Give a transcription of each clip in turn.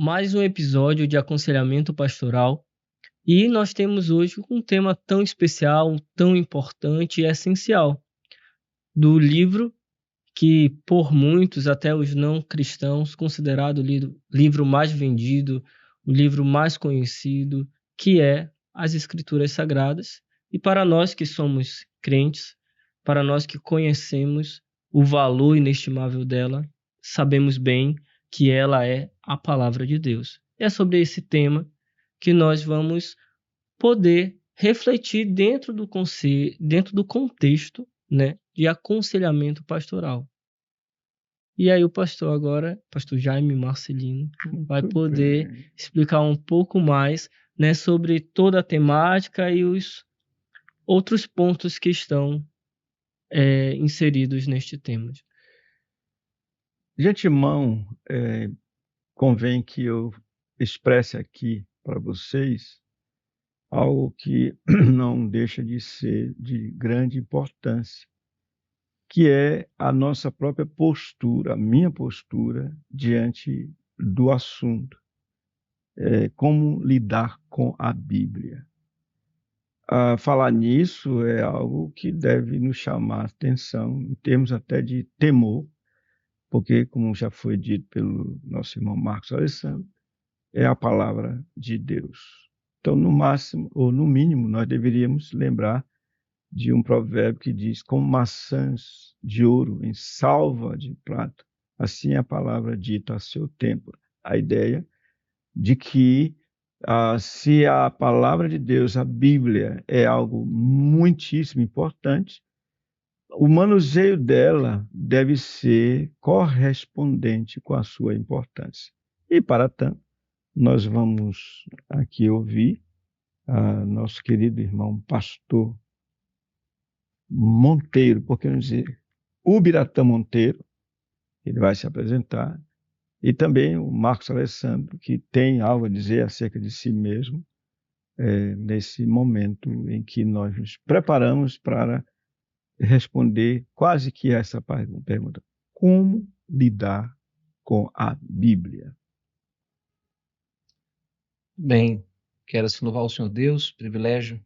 mais um episódio de aconselhamento pastoral e nós temos hoje um tema tão especial, tão importante e essencial do livro que por muitos, até os não cristãos, considerado o livro mais vendido, o livro mais conhecido, que é as Escrituras Sagradas. E para nós que somos crentes, para nós que conhecemos o valor inestimável dela, sabemos bem que ela é a palavra de Deus. É sobre esse tema que nós vamos poder refletir dentro do contexto, né, de aconselhamento pastoral. E aí o pastor agora, pastor Jaime Marcelino, vai poder explicar um pouco mais, né, sobre toda a temática e os outros pontos que estão inseridos neste tema. De antemão, convém que eu expresse aqui para vocês algo que não deixa de ser de grande importância, que é a nossa própria postura, a minha postura diante do assunto. Como lidar com a Bíblia. Falar nisso é algo que deve nos chamar a atenção, em termos até de temor, porque, como já foi dito pelo nosso irmão Marcos Alessandro, é a palavra de Deus. Então, no máximo, ou no mínimo, nós deveríamos lembrar de um provérbio que diz: como maçãs de ouro em salva de prata, assim é a palavra dita a seu tempo. A ideia de que se a palavra de Deus, a Bíblia, é algo muitíssimo importante, o manuseio dela deve ser correspondente com a sua importância. E, para tanto, nós vamos aqui ouvir nosso querido irmão pastor Monteiro, por que não dizer Ubiratã Monteiro, ele vai se apresentar, e também o Marcos Alessandro, que tem algo a dizer acerca de si mesmo, nesse momento em que nós nos preparamos para responder quase que essa pergunta: como lidar com a Bíblia? Bem, quero louvar o Senhor Deus, privilégio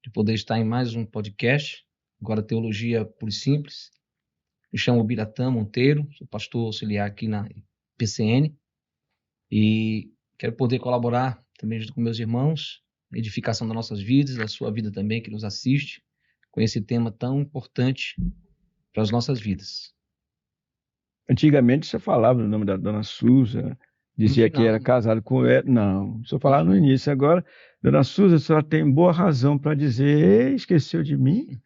de poder estar em mais um podcast, agora Teologia Pura e Simples. Me chamo Ubiratã Monteiro, sou pastor auxiliar aqui na PCN e quero poder colaborar também junto com meus irmãos na edificação das nossas vidas, da sua vida também que nos assiste, com esse tema tão importante para as nossas vidas. Antigamente você falava o nome da dona Suza, dizia que era casado com ela. Não, só falava no início. Agora, dona Suza, a senhora tem boa razão para dizer: esqueceu de mim?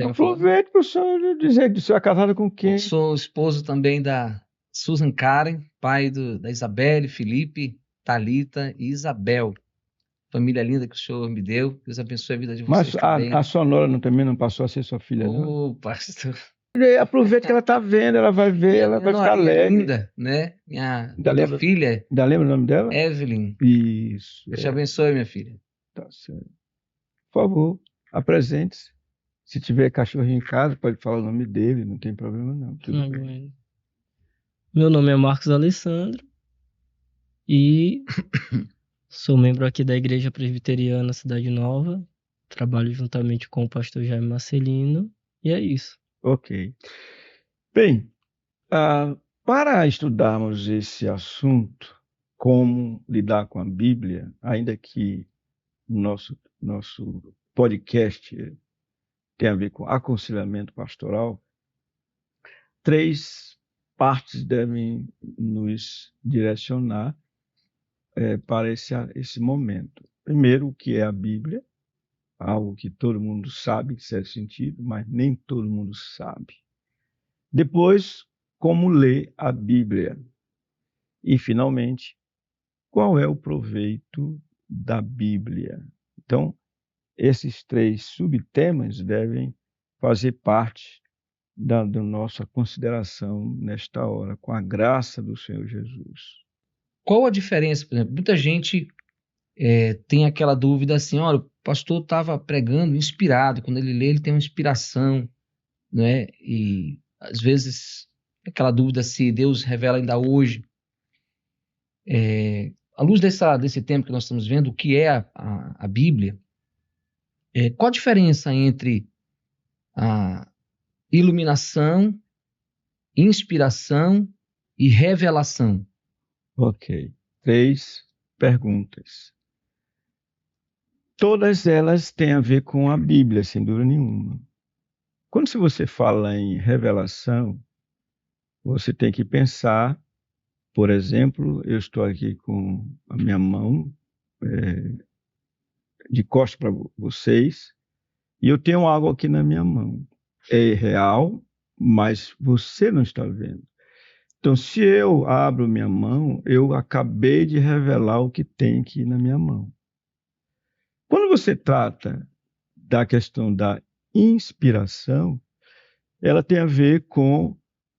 Aproveite para o senhor dizer que o senhor é casado com quem? Eu sou esposo também da Susan Karen, pai da Isabelle, Felipe, Thalita e Isabel. Família linda que o senhor me deu. Deus abençoe a vida de vocês. Mas a sua nora também não passou a ser sua filha, não? Pastor. Aproveita que ela está vendo, ela vai ver, ela vai ficar alegre. Linda, né? Minha filha. Ainda lembra o nome dela? Evelyn. Isso. Deus te abençoe, minha filha. Tá certo. Por favor, apresente-se. Se tiver cachorrinho em casa, pode falar o nome dele, não tem problema não. Tudo bem. Meu nome é Marcos Alessandro e sou membro aqui da Igreja Presbiteriana Cidade Nova. Trabalho juntamente com o pastor Jaime Marcelino e é isso. Ok. Bem, para estudarmos esse assunto, como lidar com a Bíblia, ainda que nosso podcast tem a ver com aconselhamento pastoral, 3 partes devem nos direcionar para esse momento. Primeiro, o que é a Bíblia, algo que todo mundo sabe, em certo sentido, mas nem todo mundo sabe. Depois, como ler a Bíblia. E, finalmente, qual é o proveito da Bíblia? Então, esses 3 subtemas devem fazer parte da nossa consideração nesta hora, com a graça do Senhor Jesus. Qual a diferença? Por exemplo, muita gente tem aquela dúvida assim: olha, o pastor estava pregando inspirado, quando ele lê, ele tem uma inspiração, né? E às vezes aquela dúvida se Deus revela ainda hoje. À luz desse tempo que nós estamos vendo, o que é a Bíblia, qual a diferença entre a iluminação, inspiração e revelação? Ok. 3 perguntas. Todas elas têm a ver com a Bíblia, sem dúvida nenhuma. Quando você fala em revelação, você tem que pensar, por exemplo, eu estou aqui com a minha mão de costas para vocês, e eu tenho algo aqui na minha mão. É real, mas você não está vendo. Então, se eu abro minha mão, eu acabei de revelar o que tem aqui na minha mão. Quando você trata da questão da inspiração, ela tem a ver com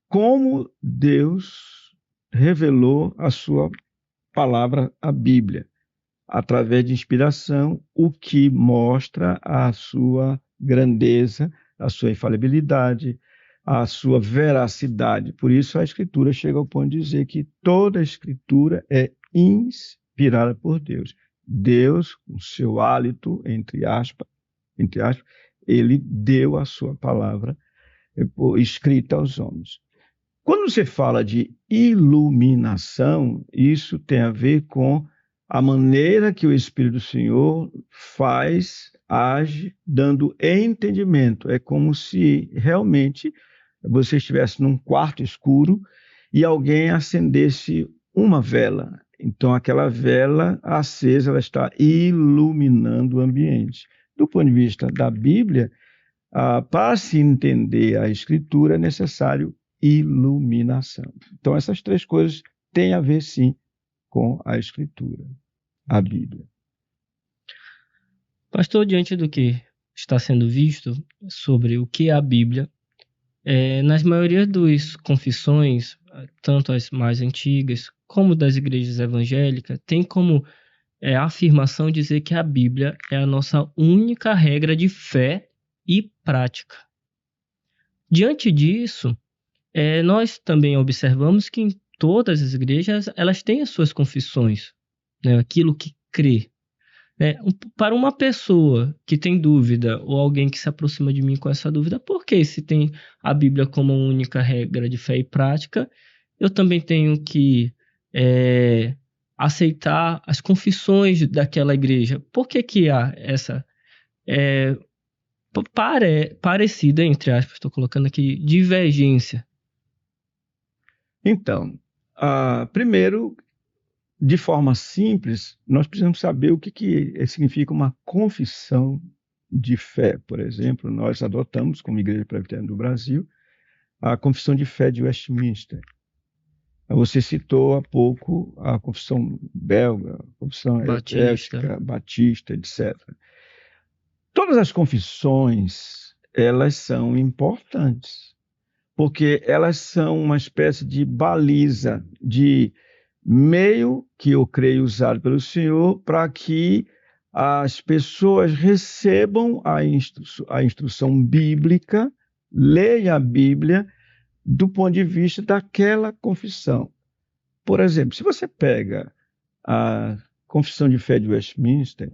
como Deus revelou a sua palavra, a Bíblia, através de inspiração, o que mostra a sua grandeza, a sua infalibilidade, a sua veracidade. Por isso a Escritura chega ao ponto de dizer que toda a Escritura é inspirada por Deus. Deus, com seu hálito, entre aspas, ele deu a sua palavra escrita aos homens. Quando você fala de iluminação, isso tem a ver com a maneira que o Espírito do Senhor age, dando entendimento. É como se realmente você estivesse num quarto escuro e alguém acendesse uma vela. Então, aquela vela acesa, ela está iluminando o ambiente. Do ponto de vista da Bíblia, para se entender a Escritura, é necessário iluminação. Então, essas 3 coisas têm a ver, sim, com a Escritura, a Bíblia. Pastor, diante do que está sendo visto sobre o que é a Bíblia, nas maioria das confissões, tanto as mais antigas como das igrejas evangélicas, tem como afirmação dizer que a Bíblia é a nossa única regra de fé e prática. Diante disso, nós também observamos que em todas as igrejas elas têm as suas confissões, né, aquilo que crê. Para uma pessoa que tem dúvida ou alguém que se aproxima de mim com essa dúvida, por que se tem a Bíblia como única regra de fé e prática, eu também tenho que aceitar as confissões daquela igreja? Por que há essa parecida, entre aspas, estou colocando aqui, divergência? Então, primeiro, de forma simples, nós precisamos saber o que significa uma confissão de fé. Por exemplo, nós adotamos, como Igreja Presbiteriana do Brasil, a Confissão de Fé de Westminster. Você citou há pouco a confissão belga, a confissão eclética, batista, etc. Todas as confissões, elas são importantes, porque elas são uma espécie de baliza, de meio que eu creio usado pelo Senhor para que as pessoas recebam a instrução bíblica, leiam a Bíblia do ponto de vista daquela confissão. Por exemplo, se você pega a Confissão de Fé de Westminster,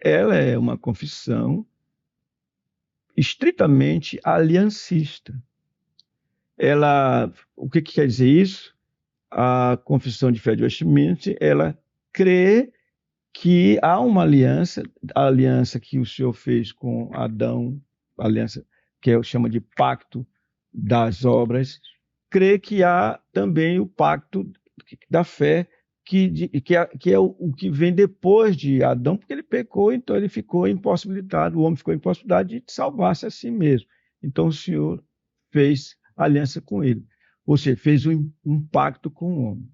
ela é uma confissão estritamente aliancista. O que quer dizer isso? A Confissão de Fé de Westminster, ela crê que há uma aliança, a aliança que o Senhor fez com Adão, a aliança que chama de pacto das obras, crê que há também o pacto da fé, que é o que vem depois de Adão, porque ele pecou, então ele ficou impossibilitado, o homem ficou impossibilitado de salvar-se a si mesmo. Então o Senhor fez aliança com ele. Ou seja, fez um pacto com o homem.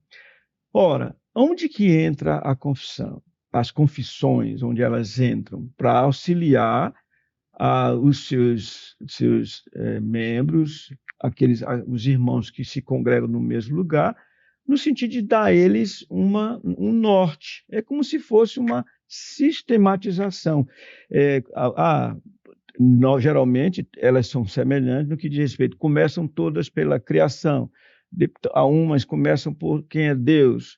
Ora, onde que entra a confissão? As confissões, onde elas entram para auxiliar os seus membros, os irmãos que se congregam no mesmo lugar, no sentido de dar a eles um norte. É como se fosse uma sistematização. Geralmente, elas são semelhantes no que diz respeito. Começam todas pela criação, Umas começam por quem é Deus,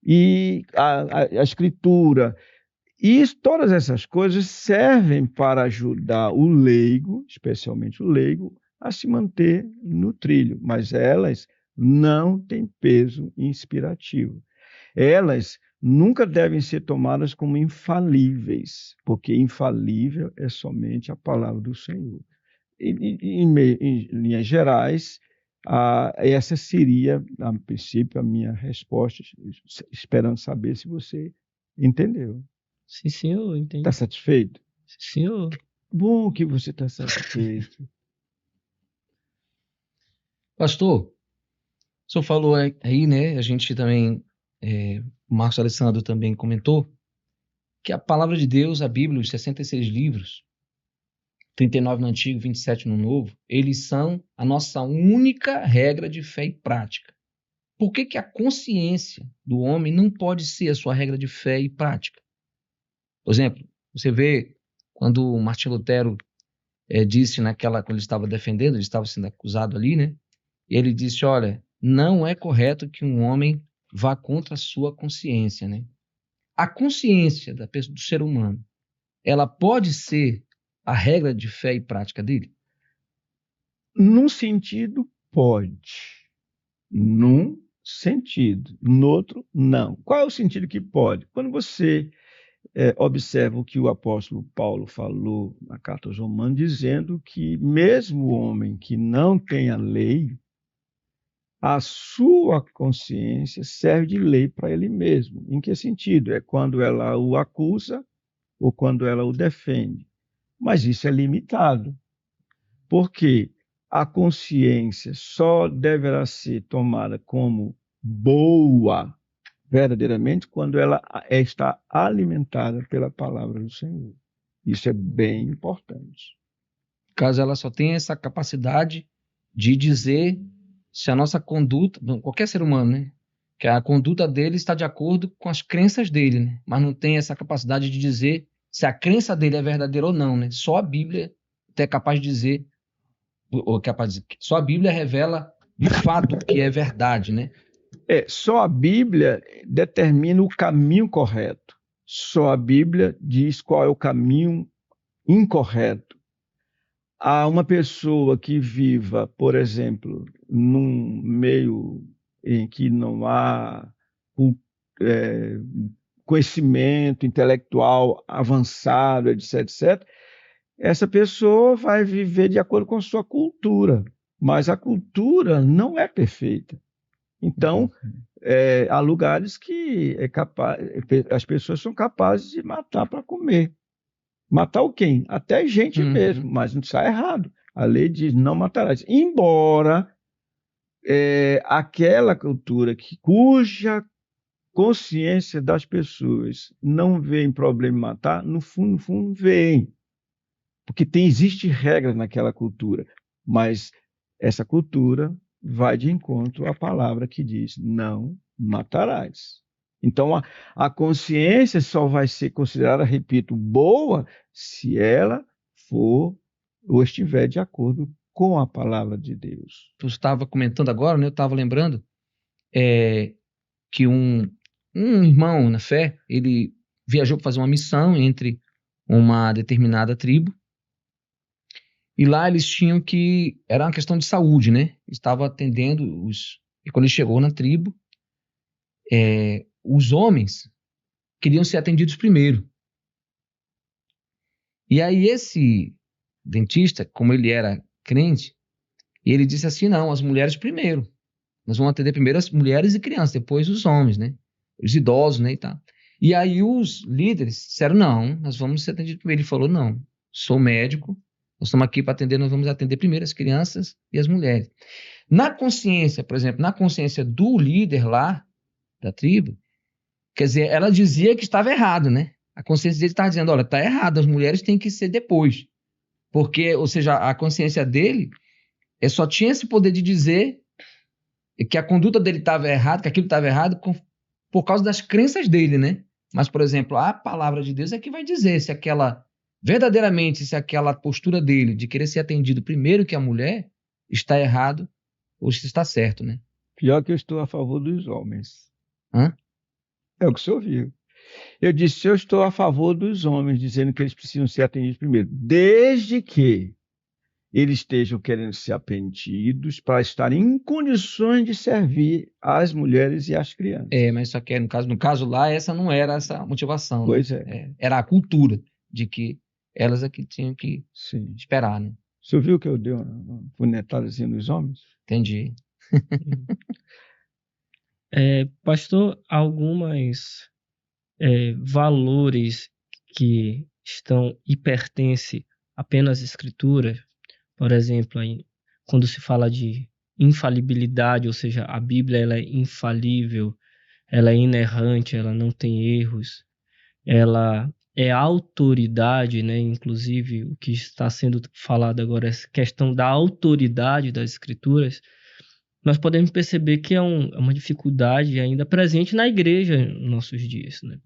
e a Escritura. E todas essas coisas servem para ajudar o leigo, especialmente o leigo, a se manter no trilho, mas elas não têm peso inspirativo. Elas nunca devem ser tomadas como infalíveis, porque infalível é somente a palavra do Senhor. Em linhas gerais, essa seria, a princípio, a minha resposta, esperando saber se você entendeu. Sim, senhor, entendi. Está satisfeito? Sim, senhor. Bom que você está satisfeito. Pastor, o senhor falou aí, né? A gente também, o Marcos Alessandro também comentou que a palavra de Deus, a Bíblia, os 66 livros, 39 no Antigo, 27 no Novo, eles são a nossa única regra de fé e prática. Por que a consciência do homem não pode ser a sua regra de fé e prática? Por exemplo, você vê quando Martim Lutero disse quando ele estava defendendo, ele estava sendo acusado ali, né? E ele disse, olha, não é correto que um homem vá contra a sua consciência, né? A consciência do ser humano, ela pode ser a regra de fé e prática dele? Num sentido, pode. Num sentido. No outro, não. Qual é o sentido que pode? Quando você observa o que o apóstolo Paulo falou na carta aos Romanos, dizendo que mesmo o homem que não tem a lei, a sua consciência serve de lei para ele mesmo. Em que sentido? É quando ela o acusa ou quando ela o defende. Mas isso é limitado. Porque a consciência só deverá ser tomada como boa, verdadeiramente, quando ela está alimentada pela palavra do Senhor. Isso é bem importante. Caso ela só tenha essa capacidade de dizer se a nossa conduta, qualquer ser humano, né? Que a conduta dele está de acordo com as crenças dele, né? Mas não tem essa capacidade de dizer se a crença dele é verdadeira ou não, né? Só a Bíblia é capaz de dizer, só a Bíblia revela de fato que é verdade, né? Só a Bíblia determina o caminho correto. Só a Bíblia diz qual é o caminho incorreto. Há uma pessoa que viva, por exemplo, num meio em que não há conhecimento intelectual avançado, etc., essa pessoa vai viver de acordo com a sua cultura, mas a cultura não é perfeita. Então, há lugares que as pessoas são capazes de matar para comer. Matar o quem? Até gente mesmo, mas não está errado. A lei diz não matarás. Embora aquela cultura cuja consciência das pessoas não vê em problema em matar, no fundo vem. Porque existe regra naquela cultura, mas essa cultura vai de encontro à palavra que diz não matarás. Então, a consciência só vai ser considerada, repito, boa se ela for ou estiver de acordo com a palavra de Deus. Tu estava comentando agora, né? Eu estava lembrando que um irmão na fé, ele viajou para fazer uma missão entre uma determinada tribo, e lá eles tinham era uma questão de saúde, né? Estava atendendo e quando ele chegou na tribo, os homens queriam ser atendidos primeiro. E aí esse dentista, como ele era crente, ele disse assim, não, as mulheres primeiro. Nós vamos atender primeiro as mulheres e crianças, depois os homens, né? Os idosos, né? E aí os líderes disseram, não, nós vamos ser atendidos primeiro. Ele falou, não, sou médico, nós estamos aqui para atender, nós vamos atender primeiro as crianças e as mulheres. Na consciência, por exemplo, na consciência do líder lá, da tribo, quer dizer, ela dizia que estava errado, né? A consciência dele estava dizendo, olha, está errado, as mulheres têm que ser depois. Porque, ou seja, a consciência dele só tinha esse poder de dizer que a conduta dele estava errada, que aquilo estava errado por causa das crenças dele, né? Mas, por exemplo, a palavra de Deus é que vai dizer se aquela postura dele de querer ser atendido primeiro que a mulher está errado ou se está certo, né? Pior que eu estou a favor dos homens. Hã? É o que o senhor viu. Eu disse, eu estou a favor dos homens, dizendo que eles precisam ser atendidos primeiro, desde que eles estejam querendo ser atendidos para estarem em condições de servir as mulheres e as crianças. Mas só que no caso lá, essa não era essa motivação, né? Pois é. Era a cultura de que elas é que tinham que Sim. esperar, né? O senhor viu que eu dei uma punhetadazinha nos homens? Entendi. Pastor, algumas valores que estão e pertencem apenas às escrituras, por exemplo, aí, quando se fala de infalibilidade, ou seja, a Bíblia ela é infalível, ela é inerrante, ela não tem erros, ela é autoridade, né? Inclusive, o que está sendo falado agora, essa questão da autoridade das escrituras, nós podemos perceber que é uma dificuldade ainda presente na igreja nos nossos dias, né?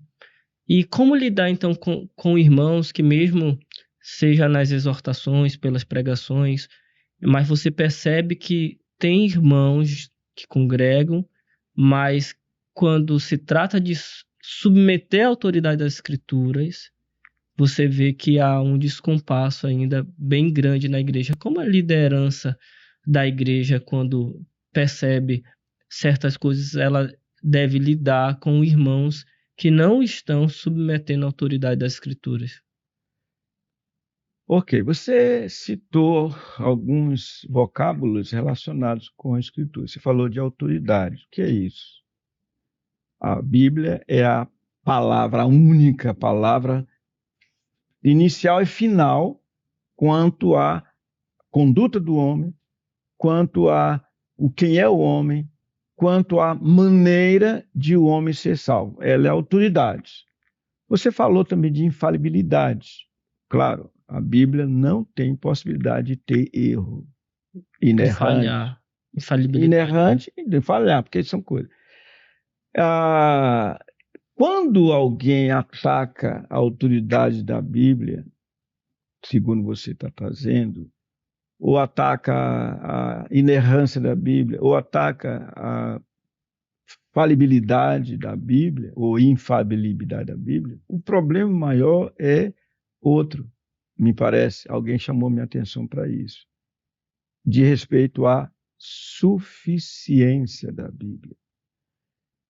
E como lidar, então, com irmãos que mesmo seja nas exortações, pelas pregações, mas você percebe que tem irmãos que congregam, mas quando se trata de submeter a autoridade das escrituras, você vê que há um descompasso ainda bem grande na igreja. Como a liderança da igreja, quando percebe certas coisas, ela deve lidar com irmãos que não estão submetendo a autoridade das escrituras? Ok, você citou alguns vocábulos relacionados com a escritura. Você falou de autoridade. O que é isso? A Bíblia é a palavra, a única palavra inicial e final quanto à conduta do homem, quanto a quem é o homem, quanto à maneira de o homem ser salvo. Ela é autoridade. Você falou também de infalibilidade. Claro, a Bíblia não tem possibilidade de ter erro. De falhar. Infalibilidade. Inerrante e de falhar, porque são coisas. Quando alguém ataca a autoridade da Bíblia, segundo você está trazendo, ou ataca a inerrância da Bíblia, ou ataca a falibilidade da Bíblia, ou infalibilidade da Bíblia, o problema maior é outro, me parece. Alguém chamou minha atenção para isso, de respeito à suficiência da Bíblia.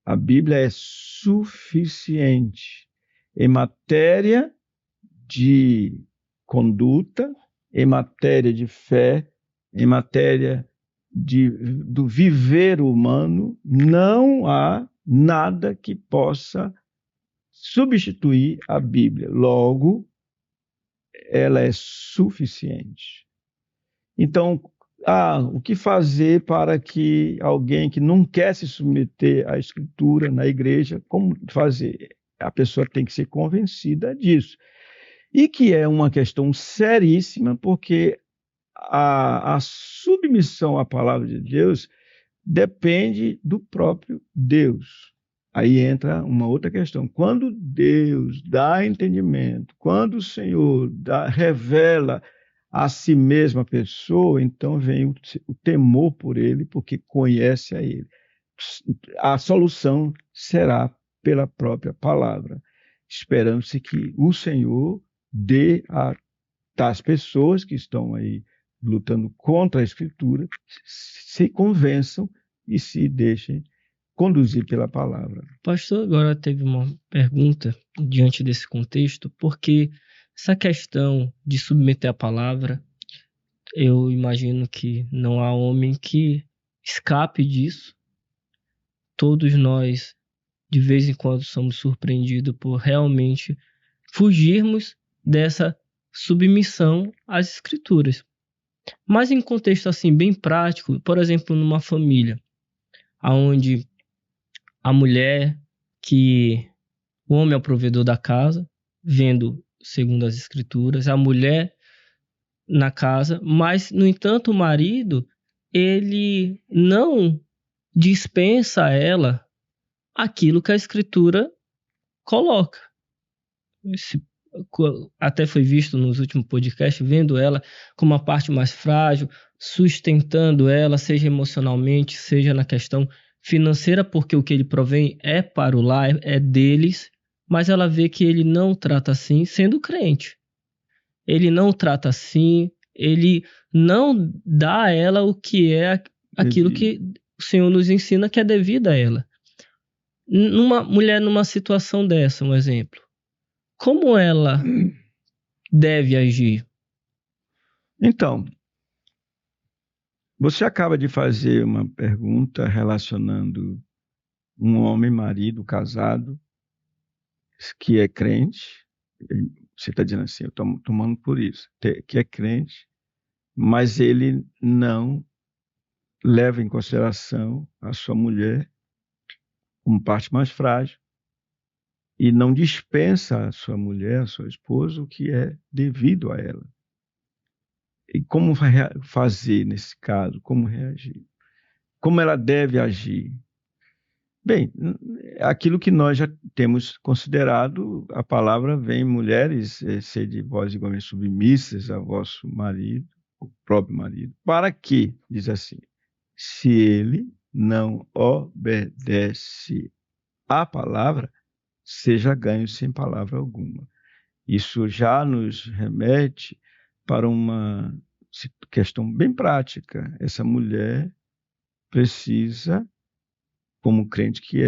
A Bíblia é suficiente em matéria de conduta, em matéria de fé, em matéria do viver humano. Não há nada que possa substituir a Bíblia. Logo, ela é suficiente. Então, o que fazer para que alguém que não quer se submeter à Escritura na igreja, como fazer? A pessoa tem que ser convencida disso. E que é uma questão seríssima, porque a submissão à palavra de Deus depende do próprio Deus. Aí entra uma outra questão. Quando Deus dá entendimento, quando o Senhor revela a si mesmo a pessoa, então vem o temor por ele, porque conhece a ele. A solução será pela própria palavra. Esperamos que o Senhor dê às pessoas que estão aí lutando contra a Escritura, se convençam e se deixem conduzir pela palavra. Pastor, agora teve uma pergunta diante desse contexto, porque essa questão de submeter a palavra, eu imagino que não há homem que escape disso. Todos nós, de vez em quando, somos surpreendidos por realmente fugirmos dessa submissão às escrituras. Mas em contexto assim bem prático, por exemplo, numa família, onde a mulher, que o homem é o provedor da casa, vendo segundo as escrituras, a mulher na casa, mas, no entanto, o marido, ele não dispensa a ela aquilo que a escritura coloca. Até foi visto nos últimos podcasts, vendo ela como a parte mais frágil, sustentando ela, seja emocionalmente, seja na questão financeira, porque o que ele provém é para o lar, é deles, mas ela vê que ele não trata assim, sendo crente. Ele não trata assim, ele não dá a ela o que é aquilo que o Senhor nos ensina que é devido a ela. Numa mulher numa situação dessa, um exemplo, como ela deve agir? Então, você acaba de fazer uma pergunta relacionando um homem, marido, casado, que é crente. Você está dizendo assim, eu estou tomando por isso, que é crente, mas ele não leva em consideração a sua mulher como parte mais frágil e não dispensa a sua mulher, a sua esposa, o que é devido a ela. E como fazer nesse caso? Como reagir? Como ela deve agir? Bem, aquilo que nós já temos considerado, a palavra vem, mulheres, sede vós igualmente submissas a vosso marido, o próprio marido, para que, diz assim, se ele não obedece à palavra, seja ganho sem palavra alguma. Isso já nos remete para uma questão bem prática. Essa mulher precisa, como crente que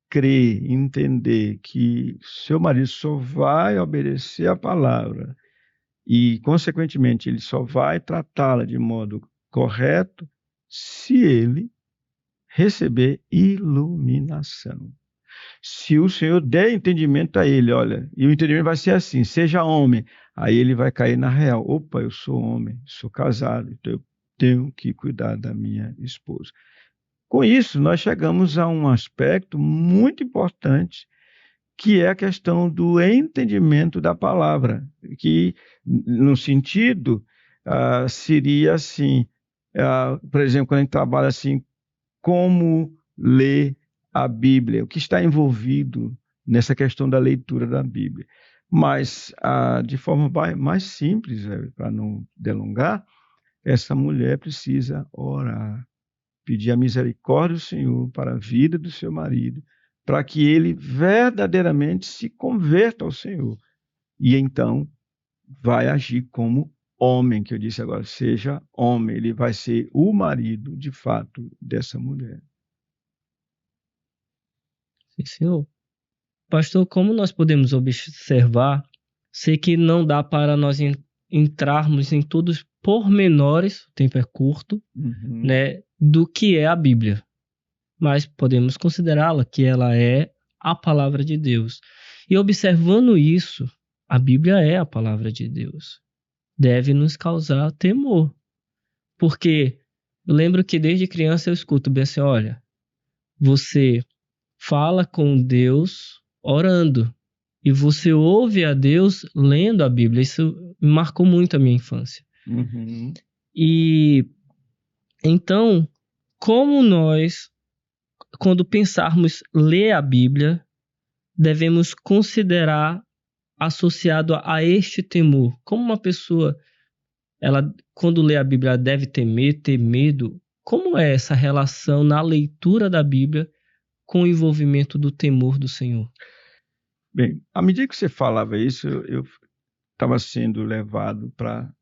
crer, entender que seu marido só vai obedecer à palavra e, consequentemente, ele só vai tratá-la de modo correto se ele receber iluminação. Se o Senhor der entendimento a ele, olha, e o entendimento vai ser assim, seja homem, aí ele vai cair na real. Opa, eu sou homem, sou casado, então eu tenho que cuidar da minha esposa. Com isso, nós chegamos a um aspecto muito importante, que é a questão do entendimento da palavra, que, no sentido, seria assim, por exemplo, quando a gente trabalha assim, como ler a Bíblia, o que está envolvido nessa questão da leitura da Bíblia. Mas, de forma mais simples, para não delongar, essa mulher precisa orar, pedir a misericórdia do Senhor para a vida do seu marido, para que ele verdadeiramente se converta ao Senhor. E então vai agir como homem, que eu disse agora, seja homem, ele vai ser o marido, de fato, dessa mulher. Sim, senhor. Pastor, como nós podemos observar, sei que não dá para nós entrarmos em todos os pormenores, o tempo é curto, né, do que é a Bíblia. Mas podemos considerá-la que ela é a palavra de Deus. E observando isso, a Bíblia é a palavra de Deus. Deve nos causar temor. Porque eu lembro que desde criança eu escuto bem assim, olha, você fala com Deus orando e você ouve a Deus lendo a Bíblia. Isso marcou muito a minha infância. E então, como nós, quando pensarmos ler a Bíblia, devemos considerar associado a este temor? Como uma pessoa, ela, quando lê a Bíblia, deve temer, ter medo? Como é essa relação na leitura da Bíblia com o envolvimento do temor do Senhor? Bem, à medida que você falava isso, eu estava sendo levado para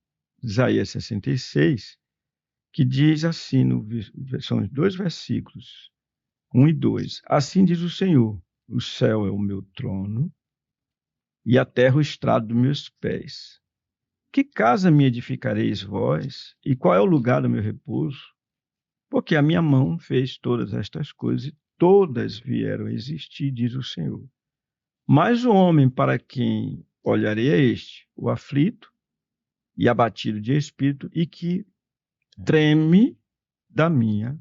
Isaías 66, que diz assim, são 2 versículos, 1 e 2. Assim diz o Senhor, o céu é o meu trono e a terra o estrado dos meus pés. Que casa me edificareis vós? E qual é o lugar do meu repouso? Porque a minha mão fez todas estas coisas e todas vieram a existir, diz o Senhor. Mas o homem para quem olharei é este, o aflito e abatido de espírito e que treme da minha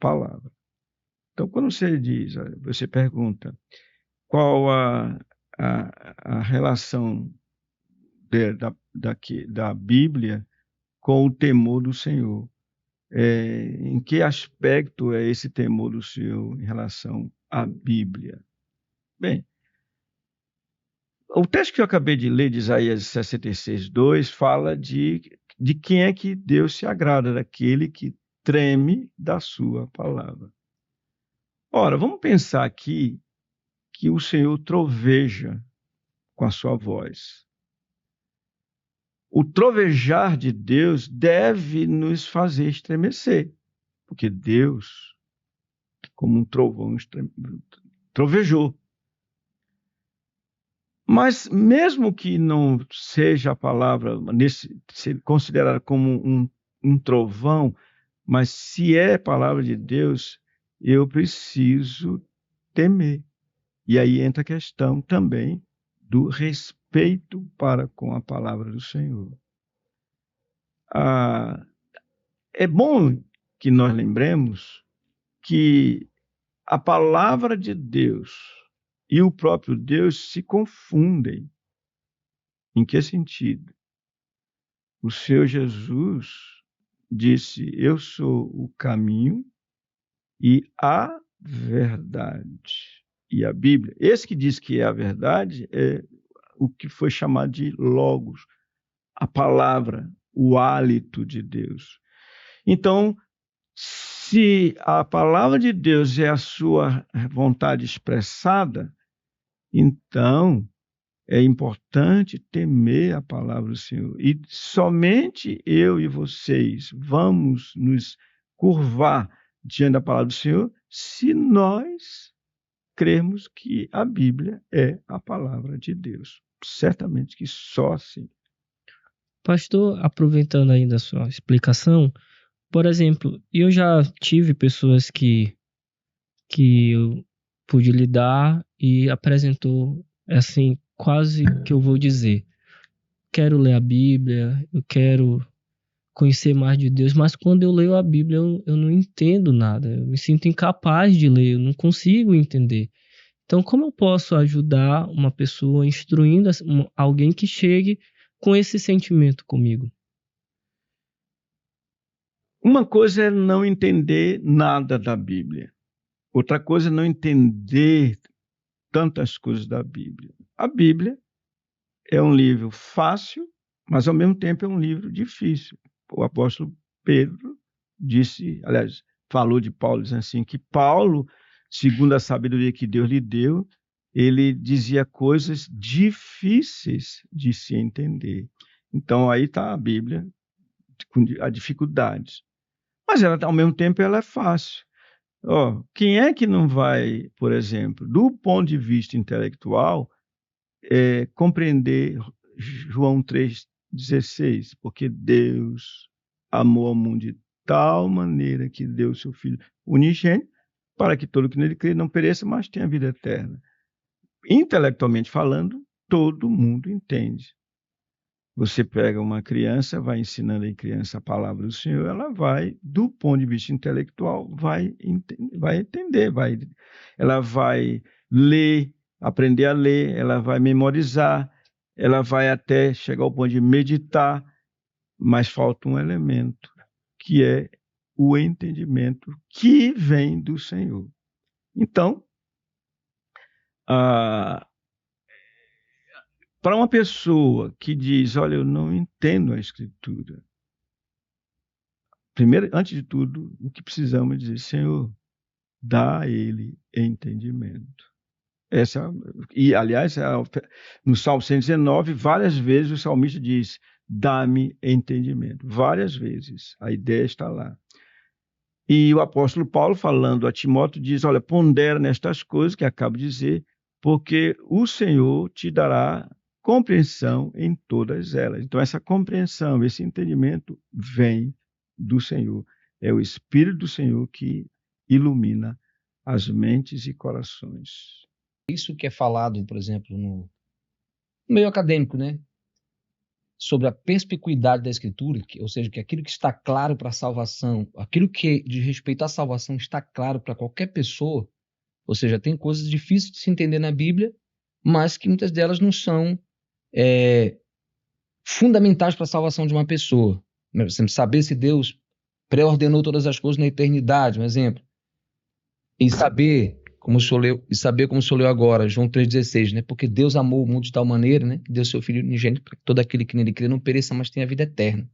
palavra. Então, quando você diz, você pergunta qual a relação da Bíblia com o temor do Senhor, em que aspecto é esse temor do Senhor em relação à Bíblia? Bem, o texto que eu acabei de ler, de Isaías 66, 2, fala de de quem é que Deus se agrada? Daquele que treme da sua palavra. Ora, vamos pensar aqui que o Senhor troveja com a sua voz. O trovejar de Deus deve nos fazer estremecer, porque Deus, como um trovão, trovejou. Mas mesmo que não seja a palavra considerada como um trovão, mas se é palavra de Deus, eu preciso temer. E aí entra a questão também do respeito para com a palavra do Senhor. É bom que nós lembremos que a palavra de Deus e o próprio Deus se confundem. Em que sentido? O Senhor Jesus disse: eu sou o caminho e a verdade. E a Bíblia, esse que diz que é a verdade, é o que foi chamado de Logos, a palavra, o hálito de Deus. Então, se a palavra de Deus é a sua vontade expressada, então é importante temer a palavra do Senhor. E somente eu e vocês vamos nos curvar diante da palavra do Senhor se nós crermos que a Bíblia é a palavra de Deus. Certamente que só assim. Pastor, aproveitando ainda a sua explicação, por exemplo, eu já tive pessoas que eu pude lidar e apresentou, assim, quase que eu vou dizer, quero ler a Bíblia, eu quero conhecer mais de Deus, mas quando eu leio a Bíblia eu não entendo nada, eu me sinto incapaz de ler, eu não consigo entender. Então, como eu posso ajudar uma pessoa instruindo alguém que chegue com esse sentimento comigo? Uma coisa é não entender nada da Bíblia. Outra coisa é não entender tantas coisas da Bíblia. A Bíblia é um livro fácil, mas ao mesmo tempo é um livro difícil. O apóstolo Pedro disse, aliás, falou de Paulo, dizendo assim, que Paulo, segundo a sabedoria que Deus lhe deu, ele dizia coisas difíceis de se entender. Então, aí está a Bíblia com as dificuldades. Mas, ela, ao mesmo tempo, ela é fácil. Quem é que não vai, por exemplo, do ponto de vista intelectual, compreender João 3,16? Porque Deus amou ao mundo de tal maneira que deu o seu Filho unigênito, para que todo que nele crê não pereça, mas tenha vida eterna. Intelectualmente falando, todo mundo entende. Você pega uma criança, vai ensinando a criança a palavra do Senhor, ela vai, do ponto de vista intelectual, vai entender, ela vai ler, aprender a ler, ela vai memorizar, ela vai até chegar ao ponto de meditar, mas falta um elemento, que é o entendimento que vem do Senhor. Então, para uma pessoa que diz, olha, eu não entendo a Escritura, primeiro, antes de tudo, o que precisamos é dizer, Senhor, dá a ele entendimento. Aliás, no Salmo 119, várias vezes o salmista diz, dá-me entendimento. Várias vezes, a ideia está lá. E o apóstolo Paulo, falando a Timóteo, diz, olha, pondera nestas coisas que acabo de dizer, porque o Senhor te dará compreensão em todas elas. Então, essa compreensão, esse entendimento vem do Senhor. É o Espírito do Senhor que ilumina as mentes e corações. Isso que é falado, por exemplo, no meio acadêmico, né? Sobre a perspicuidade da Escritura, ou seja, que aquilo que está claro para a salvação, aquilo que diz respeito à salvação está claro para qualquer pessoa, ou seja, tem coisas difíceis de se entender na Bíblia, mas que muitas delas não são fundamentais para a salvação de uma pessoa. Você saber se Deus pré-ordenou todas as coisas na eternidade, um exemplo. E saber como o senhor leu agora, João 3,16, né? Porque Deus amou o mundo de tal maneira, né? Que deu seu Filho unigênito para que todo aquele que nele crê não pereça, mas tenha vida eterna.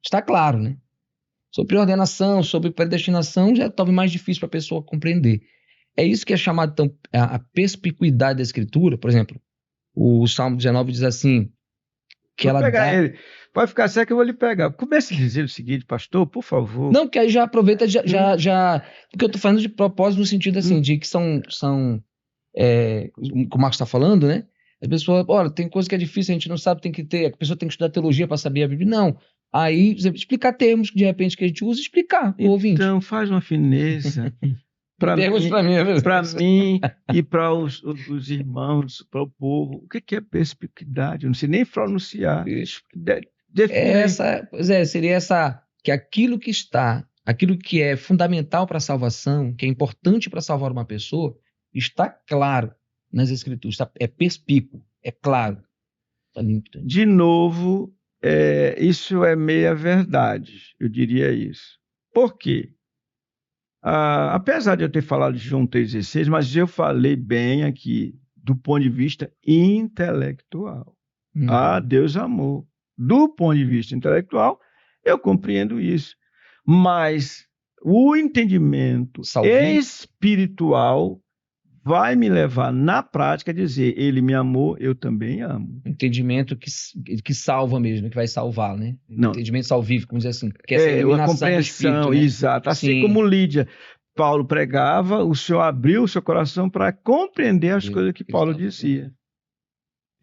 está claro, né? Sobre ordenação, sobre predestinação, já é talvez mais difícil para a pessoa compreender. É isso que é chamado, então, a perspicuidade da Escritura. Por exemplo, o Salmo 19 diz assim, que Vou ela pegar dá... ele. Vai ficar certo que eu vou lhe pegar. Comece a dizer o seguinte, pastor, por favor. Não, porque aí já aproveita, porque eu estou falando de propósito no sentido assim, Hum. de que como o Marcos está falando, né? As pessoas, olha, tem coisa que é difícil, a gente não sabe, a pessoa tem que estudar teologia para saber a Bíblia. Não. Aí, por exemplo, explicar termos que de repente que a gente usa, explicar o ouvinte. Então, faz uma fineza para Pergunte para mim, mim e para os irmãos, para o povo. O que é perspicuidade? Eu não sei nem pronunciar. Pois é, seria essa, que aquilo que é fundamental para a salvação, que é importante para salvar uma pessoa, está claro nas Escrituras, é perspícuo, é claro. Tá limpo. De novo, isso é meia verdade, eu diria isso. Por quê? Apesar de eu ter falado de João 3,16, mas eu falei bem aqui do ponto de vista intelectual. Deus amou. Do ponto de vista intelectual, eu compreendo isso. Mas o entendimento espiritual vai me levar, na prática, a dizer, ele me amou, eu também amo. Entendimento que salva mesmo, que vai salvar, né? Não. Entendimento salvífico, vamos dizer assim. Que é a compreensão, né? Exato. Assim como Lídia, Paulo pregava, o Senhor abriu o seu coração para compreender as coisas que Paulo dizia.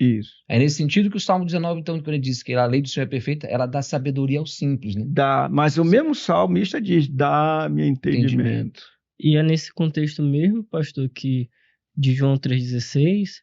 Isso. É nesse sentido que o Salmo 19, então, quando ele diz que a lei do Senhor é perfeita, ela dá sabedoria aos simples, né? Mas o mesmo salmista diz, dá-me entendimento. E é nesse contexto mesmo, pastor, que de João 3,16,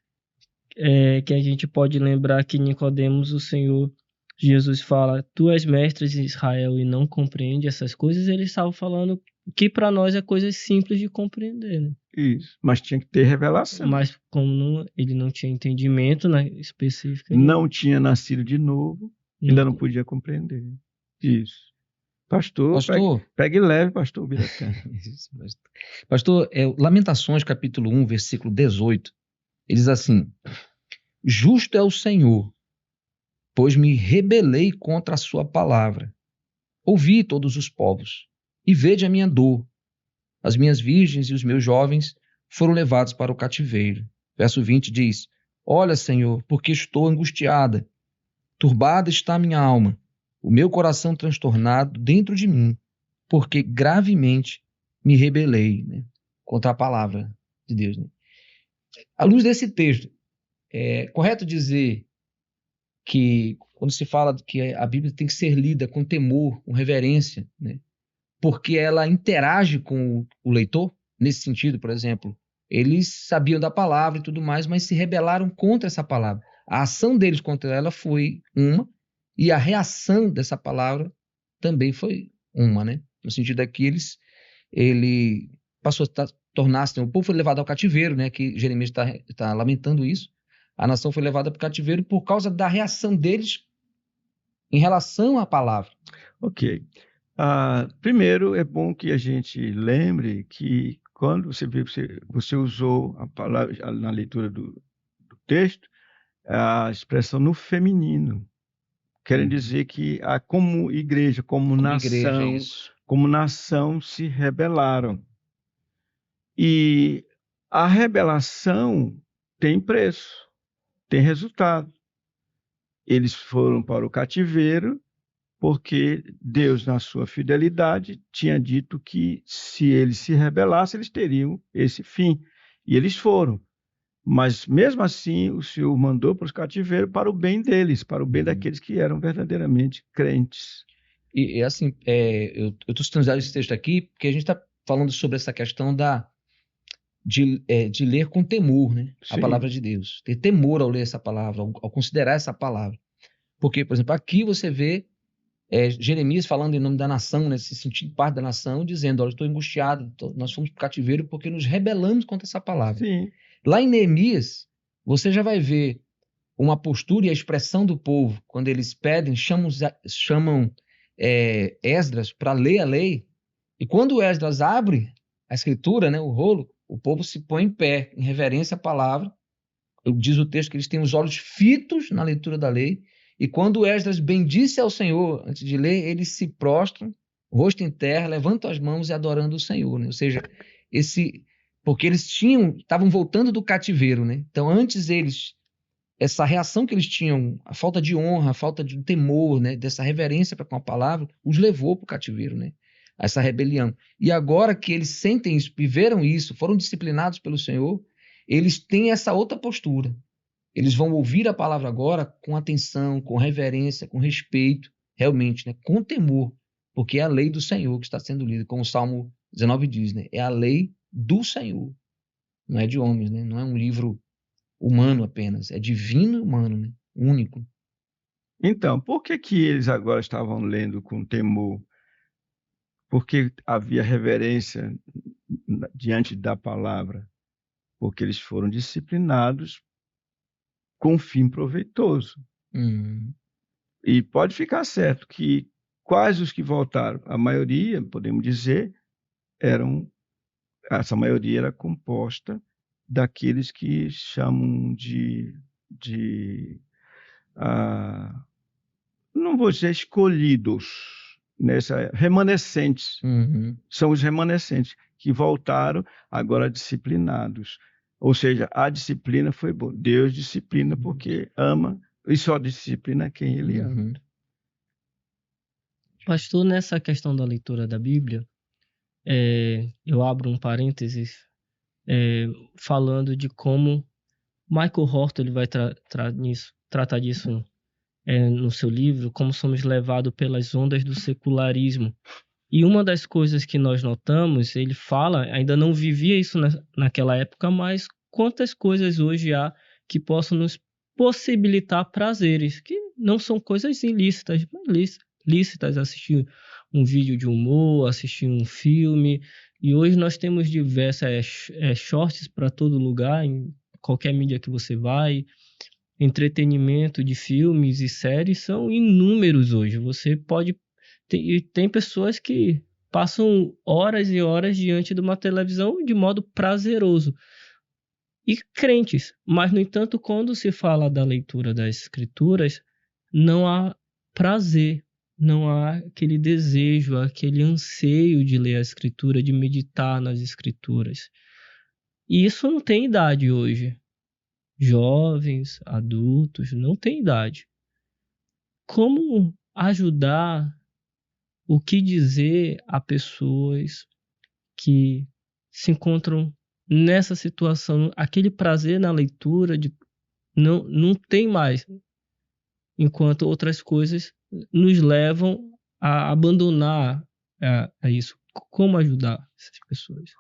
que a gente pode lembrar que Nicodemos, o Senhor Jesus fala, tu és mestre de Israel e não compreende essas coisas, ele estava falando que para nós é coisas simples de compreender, né? Isso, mas tinha que ter revelação. Mas como ele não tinha entendimento específico... Não tinha nascido de novo, ainda não podia compreender. Isso. Pastor, pegue leve, pastor Biratã. Pastor, Lamentações, capítulo 1, versículo 18, ele diz assim, justo é o Senhor, pois me rebelei contra a sua palavra. Ouvi todos os povos, e vede a minha dor. As minhas virgens e os meus jovens foram levados para o cativeiro. Verso 20 diz, olha, Senhor, porque estou angustiada, turbada está a minha alma, o meu coração transtornado dentro de mim, porque gravemente me rebelei, né, contra a palavra de Deus. Né? À luz desse texto, é correto dizer que quando se fala que a Bíblia tem que ser lida com temor, com reverência, né, porque ela interage com o leitor? Nesse sentido, por exemplo, eles sabiam da palavra e tudo mais, mas se rebelaram contra essa palavra. A ação deles contra ela foi uma, e a reação dessa palavra também foi uma, né? No sentido aqui, ele passou a tornar-se... O povo foi levado ao cativeiro, né? Que Jeremias está lamentando isso. A nação foi levada para o cativeiro por causa da reação deles em relação à palavra. Ok. Primeiro, é bom que a gente lembre que quando você usou a palavra na leitura do texto, a expressão no feminino. Querem dizer que como igreja, como nação se rebelaram. E a rebelação tem preço, tem resultado. Eles foram para o cativeiro porque Deus, na sua fidelidade, tinha dito que se eles se rebelassem, eles teriam esse fim. E eles foram. Mas, mesmo assim, o Senhor mandou para os cativeiros para o bem deles, para o bem daqueles que eram verdadeiramente crentes. E assim, eu estou citando esse texto aqui porque a gente está falando sobre essa questão de ler com temor, né? A palavra de Deus. Ter temor ao ler essa palavra, ao considerar essa palavra. Porque, por exemplo, aqui você vê Jeremias falando em nome da nação, né, se sentindo parte da nação, dizendo, olha, estou angustiado, nós fomos para o cativeiro porque nos rebelamos contra essa palavra. Sim. Lá em Neemias, você já vai ver uma postura e a expressão do povo, quando eles pedem, chamam Esdras para ler a lei, e quando Esdras abre a escritura, né, o rolo, o povo se põe em pé, em reverência à palavra. Diz o texto que eles têm os olhos fitos na leitura da lei, E quando Esdras bendisse ao Senhor, antes de ler, eles se prostram, rosto em terra, levantam as mãos e adorando o Senhor, né? Ou seja, porque eles estavam voltando do cativeiro, né? Então, antes essa reação que eles tinham, a falta de honra, a falta de temor, né? Dessa reverência para com a palavra, os levou para o cativeiro, né? A essa rebelião. E agora que eles sentem isso, viveram isso, foram disciplinados pelo Senhor, eles têm essa outra postura. Eles vão ouvir a palavra agora com atenção, com reverência, com respeito, realmente, né? Com temor, porque é a lei do Senhor que está sendo lida, como o Salmo 19 diz, né? É a lei do Senhor, não é de homens, né? Não é um livro humano apenas, é divino e humano, né? Único. Então, por que que eles agora estavam lendo com temor? Porque havia reverência diante da palavra, porque eles foram disciplinados com fim proveitoso. E pode ficar certo que quais os que voltaram? A maioria, podemos dizer, essa maioria era composta daqueles que chamam não vou dizer escolhidos, remanescentes. São os remanescentes que voltaram agora disciplinados. Ou seja, a disciplina foi boa. Deus disciplina porque ama e só disciplina quem ele ama. Pastor, nessa questão da leitura da Bíblia, eu abro um parênteses falando de como Michael Horton ele vai tratar disso no seu livro, como somos levados pelas ondas do secularismo. E uma das coisas que nós notamos, ele fala, ainda não vivia isso naquela época, mas quantas coisas hoje há que possam nos possibilitar prazeres, que não são coisas ilícitas, mas lícitas, assistir um vídeo de humor, assistir um filme. E hoje nós temos diversas shorts para todo lugar, em qualquer mídia que você vai. Entretenimento de filmes e séries são inúmeros hoje. Você pode... Tem pessoas que passam horas e horas diante de uma televisão de modo prazeroso. E crentes. Mas, no entanto, quando se fala da leitura das escrituras, não há prazer. Não há aquele desejo, aquele anseio de ler a escritura, de meditar nas escrituras. E isso não tem idade hoje. Jovens, adultos, não tem idade. Como ajudar, o que dizer a pessoas que se encontram nessa situação, aquele prazer na leitura não tem mais, enquanto outras coisas nos levam a abandonar a isso. Como ajudar essas pessoas?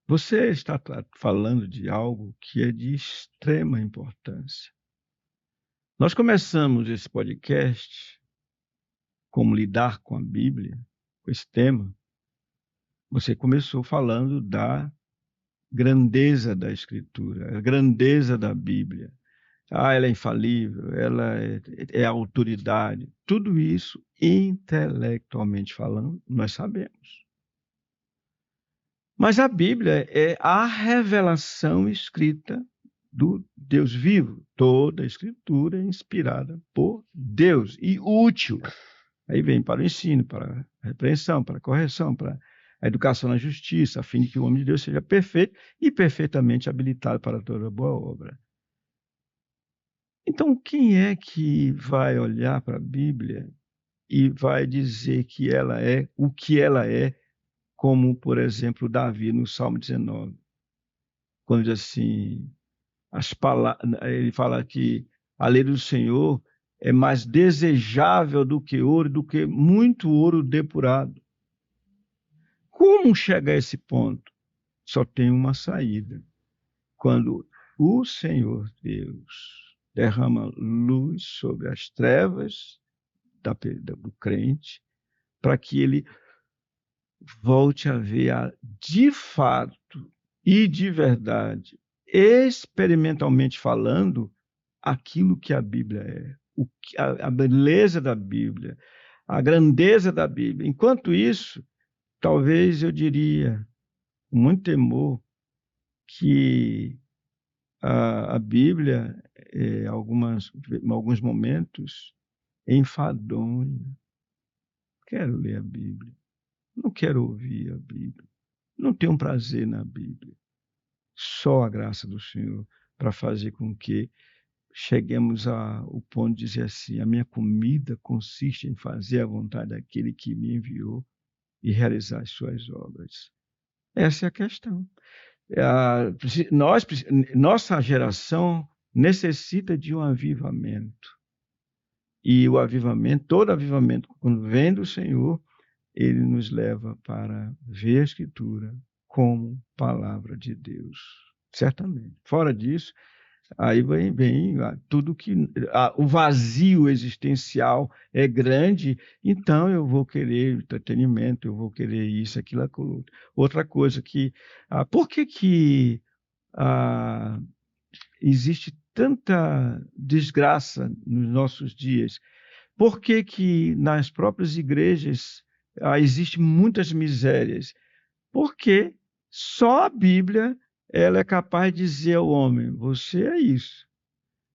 Você está falando de algo que é de extrema importância. Nós começamos esse podcast, como lidar com a Bíblia, com esse tema. Você começou falando da grandeza da Escritura, a grandeza da Bíblia. Ela é infalível, ela é autoridade. Tudo isso, intelectualmente falando, nós sabemos. Mas a Bíblia é a revelação escrita do Deus vivo. Toda a Escritura é inspirada por Deus e útil. Aí vem para o ensino, para a repreensão, para a correção, para a educação na justiça, a fim de que o homem de Deus seja perfeito e perfeitamente habilitado para toda boa obra. Então, quem é que vai olhar para a Bíblia e vai dizer que ela é o que ela é, como, por exemplo, Davi no Salmo 19, quando diz assim, ele fala que a lei do Senhor é mais desejável do que ouro, do que muito ouro depurado. Como chegar a esse ponto? Só tem uma saída. Quando o Senhor Deus derrama luz sobre as trevas do crente, para que ele volte a ver de fato e de verdade, experimentalmente falando, aquilo que a Bíblia é, a beleza da Bíblia, a grandeza da Bíblia. Enquanto isso, talvez eu diria, com muito temor, que a Bíblia alguns momentos, enfadonho. Quero ler a Bíblia, não quero ouvir a Bíblia, não tenho prazer na Bíblia. Só a graça do Senhor para fazer com que cheguemos ao ponto de dizer assim: a minha comida consiste em fazer a vontade daquele que me enviou e realizar as suas obras. Essa é a questão. Nossa geração necessita de um avivamento. E o avivamento, todo avivamento, quando vem do Senhor, ele nos leva para ver a Escritura como palavra de Deus. Certamente. Fora disso, aí vem tudo que... o vazio existencial é grande, então eu vou querer entretenimento, eu vou querer isso, aquilo, aquilo. Outra coisa que... por que existe tanta desgraça nos nossos dias? Por que nas próprias igrejas existem muitas misérias? Porque só a Bíblia ela é capaz de dizer ao homem: você é isso.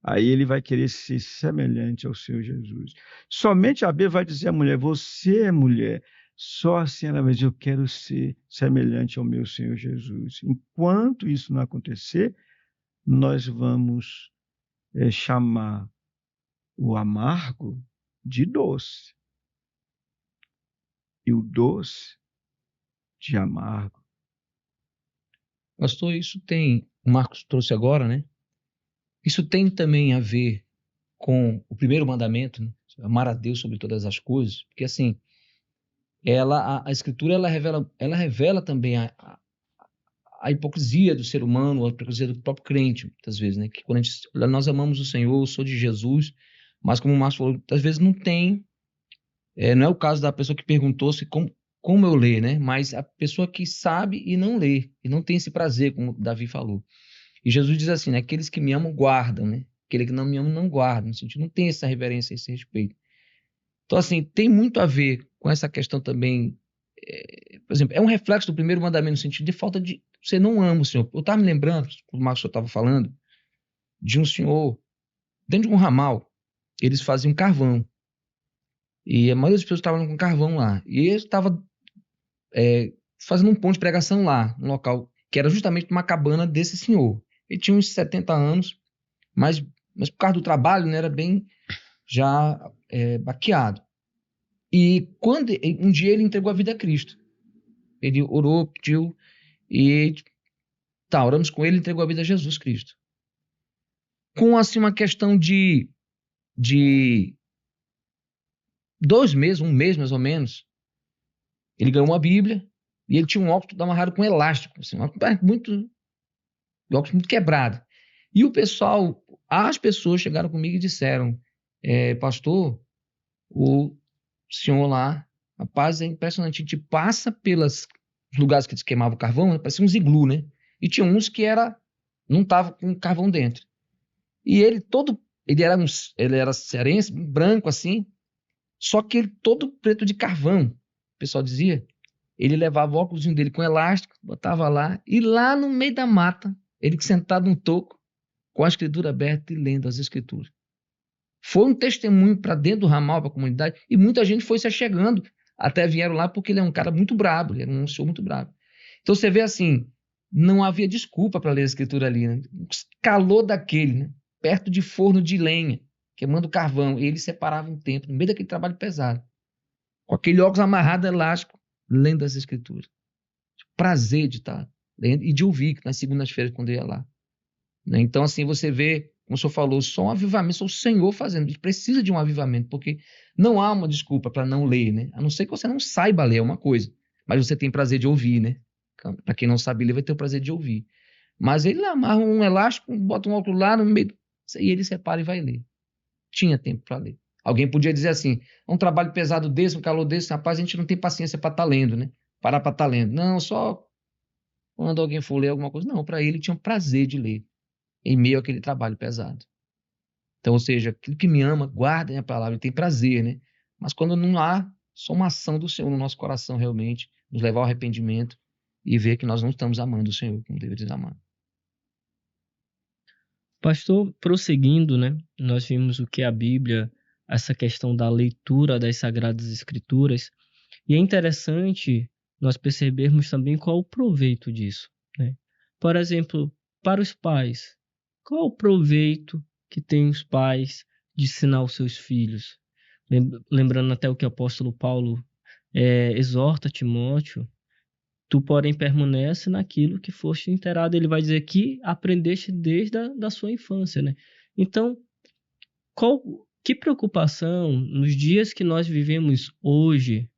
Aí ele vai querer ser semelhante ao Senhor Jesus. Somente a Bíblia vai dizer à mulher: você é mulher. Só assim ela vai dizer: eu quero ser semelhante ao meu Senhor Jesus. Enquanto isso não acontecer, nós vamos chamar o amargo de doce e o doce de amargo. Pastor, isso tem, o Marcos trouxe agora, né? Isso tem também a ver com o primeiro mandamento, né? Amar a Deus sobre todas as coisas, porque assim, a Escritura ela revela também a hipocrisia do ser humano, a hipocrisia do próprio crente, muitas vezes, né? Que quando nós amamos o Senhor, eu sou de Jesus, mas como o Marcos falou, às vezes não tem, não é o caso da pessoa que perguntou se como eu ler, né? Mas a pessoa que sabe e não lê, e não tem esse prazer, como Davi falou. E Jesus diz assim, né? Aqueles que me amam guardam, né? Aquele que não me ama não guarda, no sentido, não tem essa reverência, esse respeito. Então, assim, tem muito a ver com essa questão também, por exemplo, é um reflexo do primeiro mandamento, no sentido de falta de... Você não ama o Senhor. Eu estava me lembrando, como o Marcos estava falando, de um senhor, dentro de um ramal, eles faziam carvão. E a maioria das pessoas estavam com carvão lá. E ele estava fazendo um ponto de pregação lá, um local que era justamente uma cabana desse senhor. Ele tinha uns 70 anos, mas por causa do trabalho, né, era bem já baqueado. E quando um dia ele entregou a vida a Cristo. Ele orou, pediu, e oramos com ele, entregou a vida a Jesus Cristo. Com assim uma questão de 2 meses, 1 mês mais ou menos, ele ganhou uma Bíblia e ele tinha um óculos amarrado com elástico, assim, um óculos muito quebrado. E as pessoas chegaram comigo e disseram: pastor, o senhor lá, rapaz, é impressionante, a gente passa pelos lugares que eles queimavam carvão, parecia uns iglu, né? E tinha uns que não tava com carvão dentro. E ele era cearense, branco assim, só que ele todo preto de carvão, o pessoal dizia. Ele levava o óculos dele com elástico, botava lá, e lá no meio da mata, ele sentado num toco, com a escritura aberta e lendo as escrituras. Foi um testemunho para dentro do ramal, para a comunidade, e muita gente foi se achegando, até vieram lá porque ele é um cara muito brabo, ele era um senhor muito brabo. Então você vê assim, não havia desculpa para ler a escritura ali, né? Calor daquele, né? Perto de forno de lenha, queimando carvão, e ele separava um tempo, no meio daquele trabalho pesado, com aquele óculos amarrado elástico, lendo as escrituras. Prazer de estar lendo e de ouvir, nas segundas-feiras, quando eu ia lá. Né? Então, assim, você vê, como o senhor falou, só um avivamento, só o Senhor fazendo. A gente precisa de um avivamento, porque não há uma desculpa para não ler, né? A não ser que você não saiba ler, é uma coisa. Mas você tem prazer de ouvir, né? Para quem não sabe ler, vai ter o prazer de ouvir. Mas ele amarra um elástico, bota um óculos lá no meio, e ele separa e vai ler. Tinha tempo para ler. Alguém podia dizer assim, um trabalho pesado desse, um calor desse, rapaz, a gente não tem paciência para estar lendo, né? Parar para estar lendo. Não, só quando alguém for ler alguma coisa. Não, para ele tinha um prazer de ler, em meio àquele trabalho pesado. Então, ou seja, aquele que me ama, guarda a minha palavra, ele tem prazer, né? Mas quando não há só uma ação do Senhor no nosso coração realmente, nos levar ao arrependimento e ver que nós não estamos amando o Senhor como deveríamos amar. Pastor, prosseguindo, né? Nós vimos o que é a Bíblia, essa questão da leitura das Sagradas Escrituras, e é interessante nós percebermos também qual o proveito disso, né? Por exemplo, para os pais, qual o proveito que tem os pais de ensinar os seus filhos? Lembrando até o que o apóstolo Paulo exorta Timóteo: tu, porém, permanece naquilo que foste inteirado. Ele vai dizer que aprendeste desde da sua infância, né? Então, que preocupação nos dias que nós vivemos hoje,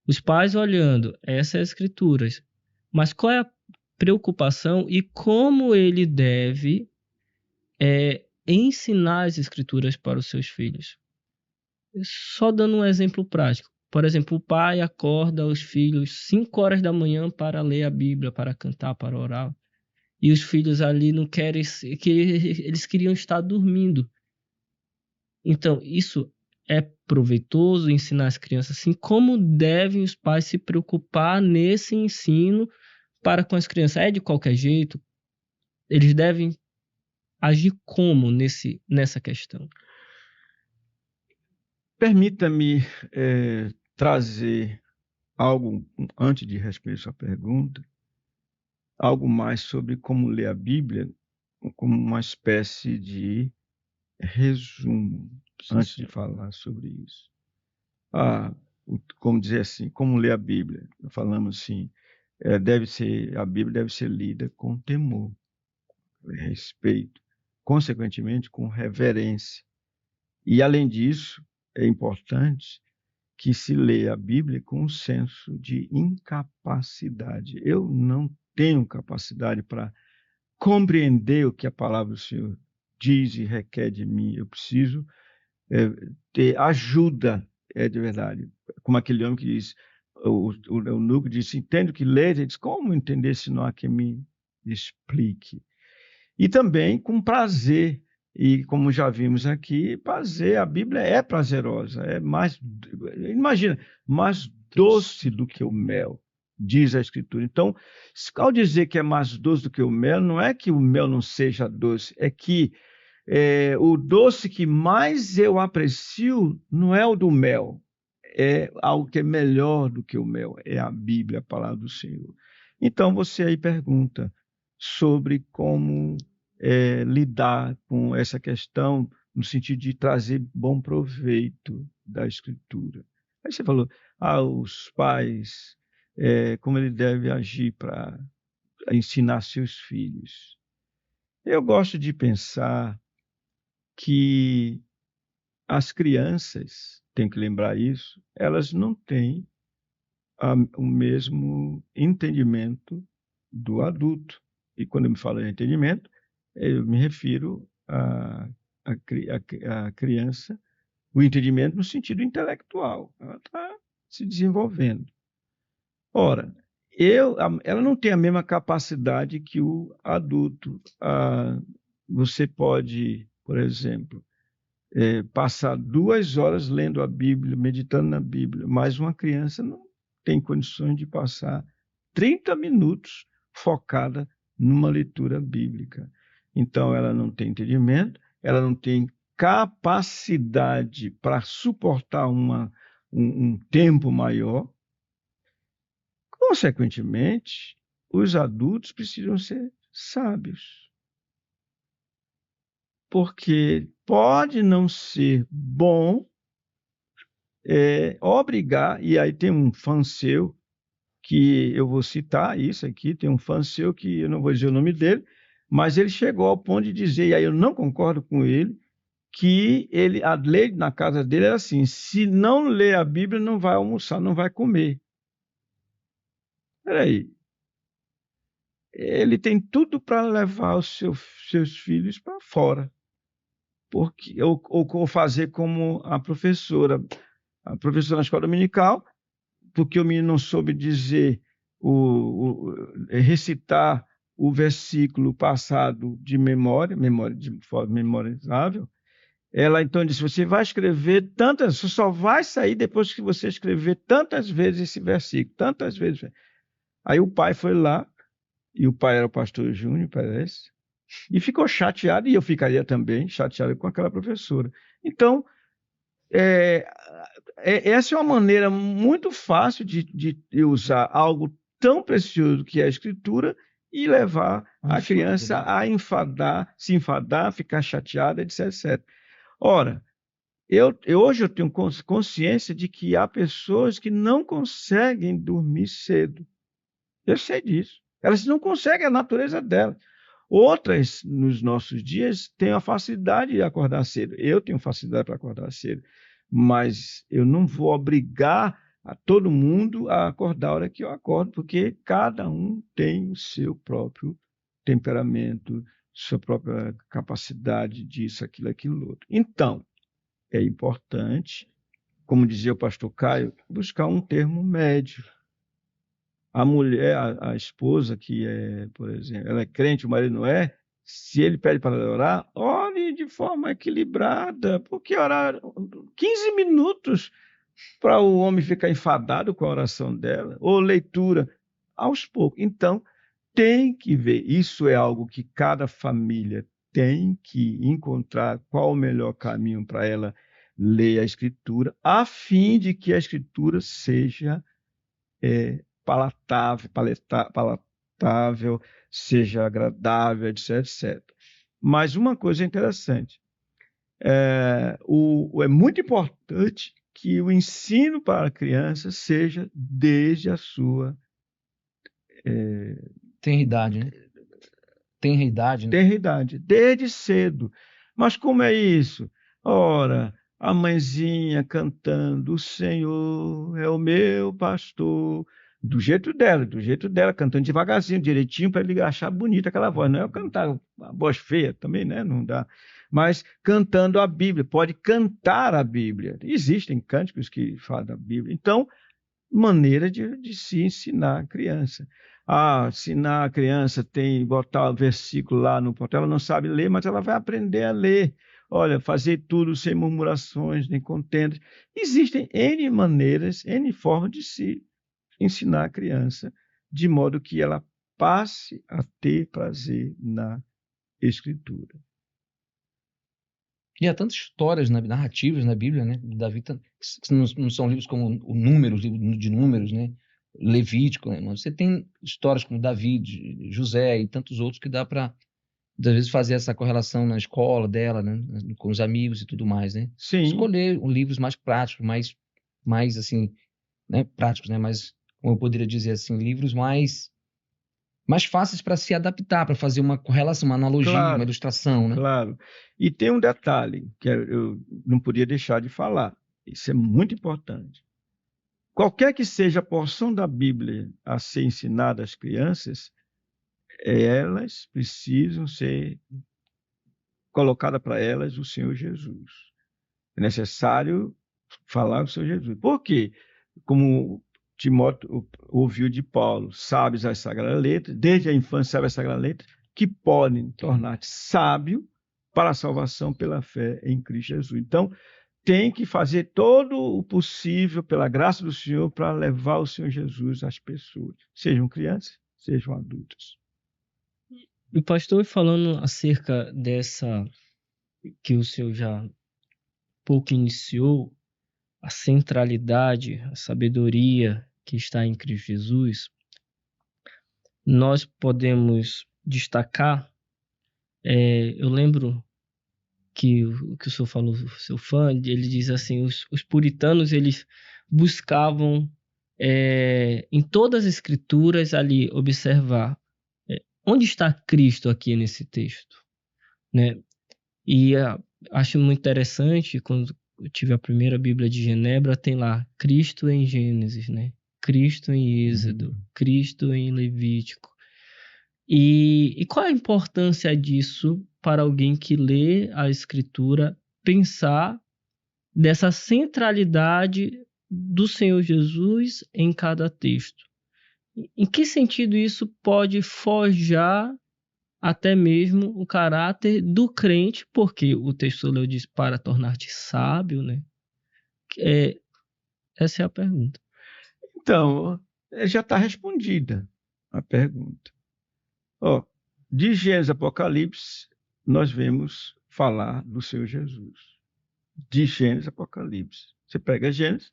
os pais olhando essas escrituras, mas qual é a preocupação e como ele deve ensinar as escrituras para os seus filhos? Só dando um exemplo prático. Por exemplo, o pai acorda os filhos 5 horas da manhã para ler a Bíblia, para cantar, para orar. E os filhos ali não querem, que eles queriam estar dormindo. Então, isso é proveitoso ensinar as crianças assim? Como devem os pais se preocupar nesse ensino para com as crianças? É de qualquer jeito? Eles devem agir como nessa questão? Permita-me trazer algo, antes de responder sua pergunta, algo mais sobre como ler a Bíblia, como uma espécie de resumo, antes de falar sobre isso. Como dizer assim, como ler a Bíblia? Falamos assim, a Bíblia deve ser lida com temor, respeito, consequentemente com reverência. E, além disso, é importante que se leia a Bíblia com um senso de incapacidade. Eu não tenho capacidade para compreender o que a palavra do Senhor diz e requer de mim. Eu preciso ter ajuda, de verdade. Como aquele homem que diz, o eunuco disse, entendo que lês. Ele diz, como entender se não há quem me explique? E também com prazer. E como já vimos aqui, prazer, a Bíblia é prazerosa, imagina, mais doce do que o mel, diz a Escritura. Então, ao dizer que é mais doce do que o mel, não é que o mel não seja doce, é que o doce que mais eu aprecio não é o do mel, é algo que é melhor do que o mel, é a Bíblia, a palavra do Senhor. Então, você aí pergunta sobre como lidar com essa questão no sentido de trazer bom proveito da Escritura. Aí você falou, os pais, como ele deve agir para ensinar seus filhos. Eu gosto de pensar que as crianças, tem que lembrar isso, elas não têm o mesmo entendimento do adulto. E quando eu me falo de entendimento, eu me refiro à criança, o entendimento no sentido intelectual. Ela está se desenvolvendo. Ora, ela não tem a mesma capacidade que o adulto. Você pode, por exemplo, passar 2 horas lendo a Bíblia, meditando na Bíblia, mas uma criança não tem condições de passar 30 minutos focada numa leitura bíblica. Então, ela não tem entendimento, ela não tem capacidade para suportar um tempo maior. Consequentemente, os adultos precisam ser sábios. Porque pode não ser bom obrigar, e aí tem um fã seu, que eu vou citar isso aqui, tem um fã seu que eu não vou dizer o nome dele, mas ele chegou ao ponto de dizer, e aí eu não concordo com ele, que a lei na casa dele era assim, se não ler a Bíblia, não vai almoçar, não vai comer. Espera aí. Ele tem tudo para levar os seus filhos para fora. Ou fazer como a professora na escola dominical, porque o menino não soube dizer, recitar o versículo passado de de forma memorizável. Ela então disse, você vai escrever você só vai sair depois que você escrever tantas vezes esse versículo, tantas vezes. Aí o pai foi lá, e o pai era o pastor Júnior, parece, E ficou chateado, e eu ficaria também chateado com aquela professora. Então, essa é uma maneira muito fácil de usar algo tão precioso que é a Escritura e levar a criança a se enfadar, ficar chateada, etc, etc. Ora, hoje eu tenho consciência de que há pessoas que não conseguem dormir cedo. Eu sei disso. Elas não conseguem, a natureza delas. Outras, nos nossos dias, têm a facilidade de acordar cedo. Eu tenho facilidade para acordar cedo, mas eu não vou obrigar a todo mundo a acordar a hora que eu acordo, porque cada um tem o seu próprio temperamento, sua própria capacidade disso, aquilo, outro. Então, é importante, como dizia o pastor Caio, buscar um termo médio. A mulher, a esposa que por exemplo, ela é crente, o marido não é, se ele pede para ela orar, ore de forma equilibrada, porque orar 15 minutos para o homem ficar enfadado com a oração dela, ou leitura, aos poucos. Então, tem que ver, isso é algo que cada família tem que encontrar qual o melhor caminho para ela ler a Escritura, a fim de que a Escritura seja palatável, seja agradável, etc, etc. Mas uma coisa interessante, é muito importante que o ensino para a criança seja desde a sua Tenridade, né? Tenridade, né? tenridade, desde cedo. Mas como é isso? Ora, a mãezinha cantando, o Senhor é o meu pastor, do jeito dela, cantando devagarzinho, direitinho, para ele achar bonita aquela voz. Não é eu cantar uma voz feia também, né? Não dá. Mas cantando a Bíblia, pode cantar a Bíblia. Existem cânticos que falam da Bíblia. Então, maneira de se ensinar a criança. Ensinar a criança tem botar o versículo lá no portal, ela não sabe ler, mas ela vai aprender a ler. Olha, fazer tudo sem murmurações, nem contendas. Existem N maneiras, N formas de se ensinar a criança, de modo que ela passe a ter prazer na Escritura. E há tantas histórias, narrativas na Bíblia, né? Davi, que não são livros como o Números, livro de Números, né? Levítico, né? Mas você tem histórias como Davi, José e tantos outros que dá para, às vezes, fazer essa correlação na escola dela, né? Com os amigos e tudo mais, né? Sim. Escolher livros mais práticos, mais assim, né? Práticos, né? Mas, como eu poderia dizer assim, livros mais fáceis para se adaptar, para fazer uma correlação, uma analogia, Claro, uma ilustração, né? claro. E tem um detalhe que eu não podia deixar de falar. Isso é muito importante. Qualquer que seja a porção da Bíblia a ser ensinada às crianças, elas precisam ser colocada para elas o Senhor Jesus. É necessário falar o Senhor Jesus. Por quê? Como Timóteo ouviu de Paulo, sabes as Sagradas Letras, desde a infância sabe as Sagradas Letras, que podem tornar-te sábio para a salvação pela fé em Cristo Jesus. Então, tem que fazer todo o possível, pela graça do Senhor, para levar o Senhor Jesus às pessoas, sejam crianças, sejam adultas. E pastor, falando acerca dessa que o senhor já pouco iniciou, a centralidade, a sabedoria que está em Cristo Jesus, nós podemos destacar, eu lembro que o senhor falou, o seu fã, ele diz assim, os puritanos, eles buscavam em todas as escrituras ali observar onde está Cristo aqui nesse texto, né? E acho muito interessante, quando eu tive a primeira Bíblia de Genebra, tem lá Cristo em Gênesis, né? Cristo em Êxodo, Cristo em Levítico. E qual a importância disso para alguém que lê a Escritura, pensar dessa centralidade do Senhor Jesus em cada texto? Em que sentido isso pode forjar até mesmo o caráter do crente, porque o texto leu diz para tornar-te sábio, né? Essa é a pergunta. Então, já está respondida a pergunta. De Gênesis a Apocalipse, nós vemos falar do Senhor Jesus. De Gênesis a Apocalipse. Você pega Gênesis,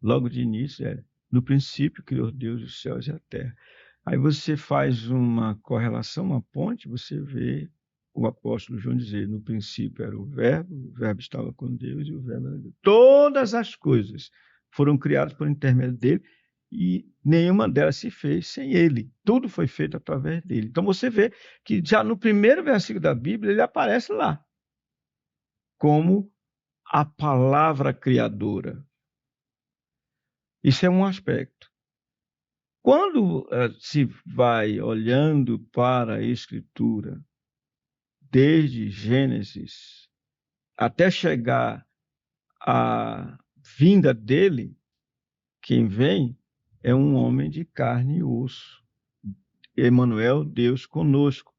logo de início, no princípio criou Deus os céus e a terra. Aí você faz uma correlação, uma ponte, você vê o apóstolo João dizer, no princípio era o verbo estava com Deus e o verbo era Deus. Todas as coisas foram criadas por intermédio dele e nenhuma delas se fez sem ele. Tudo foi feito através dele. Então você vê que já no primeiro versículo da Bíblia ele aparece lá como a palavra criadora. Isso é um aspecto. Quando se vai olhando para a Escritura, desde Gênesis até chegar à vinda dele, quem vem é um homem de carne e osso. Emanuel, Deus conosco.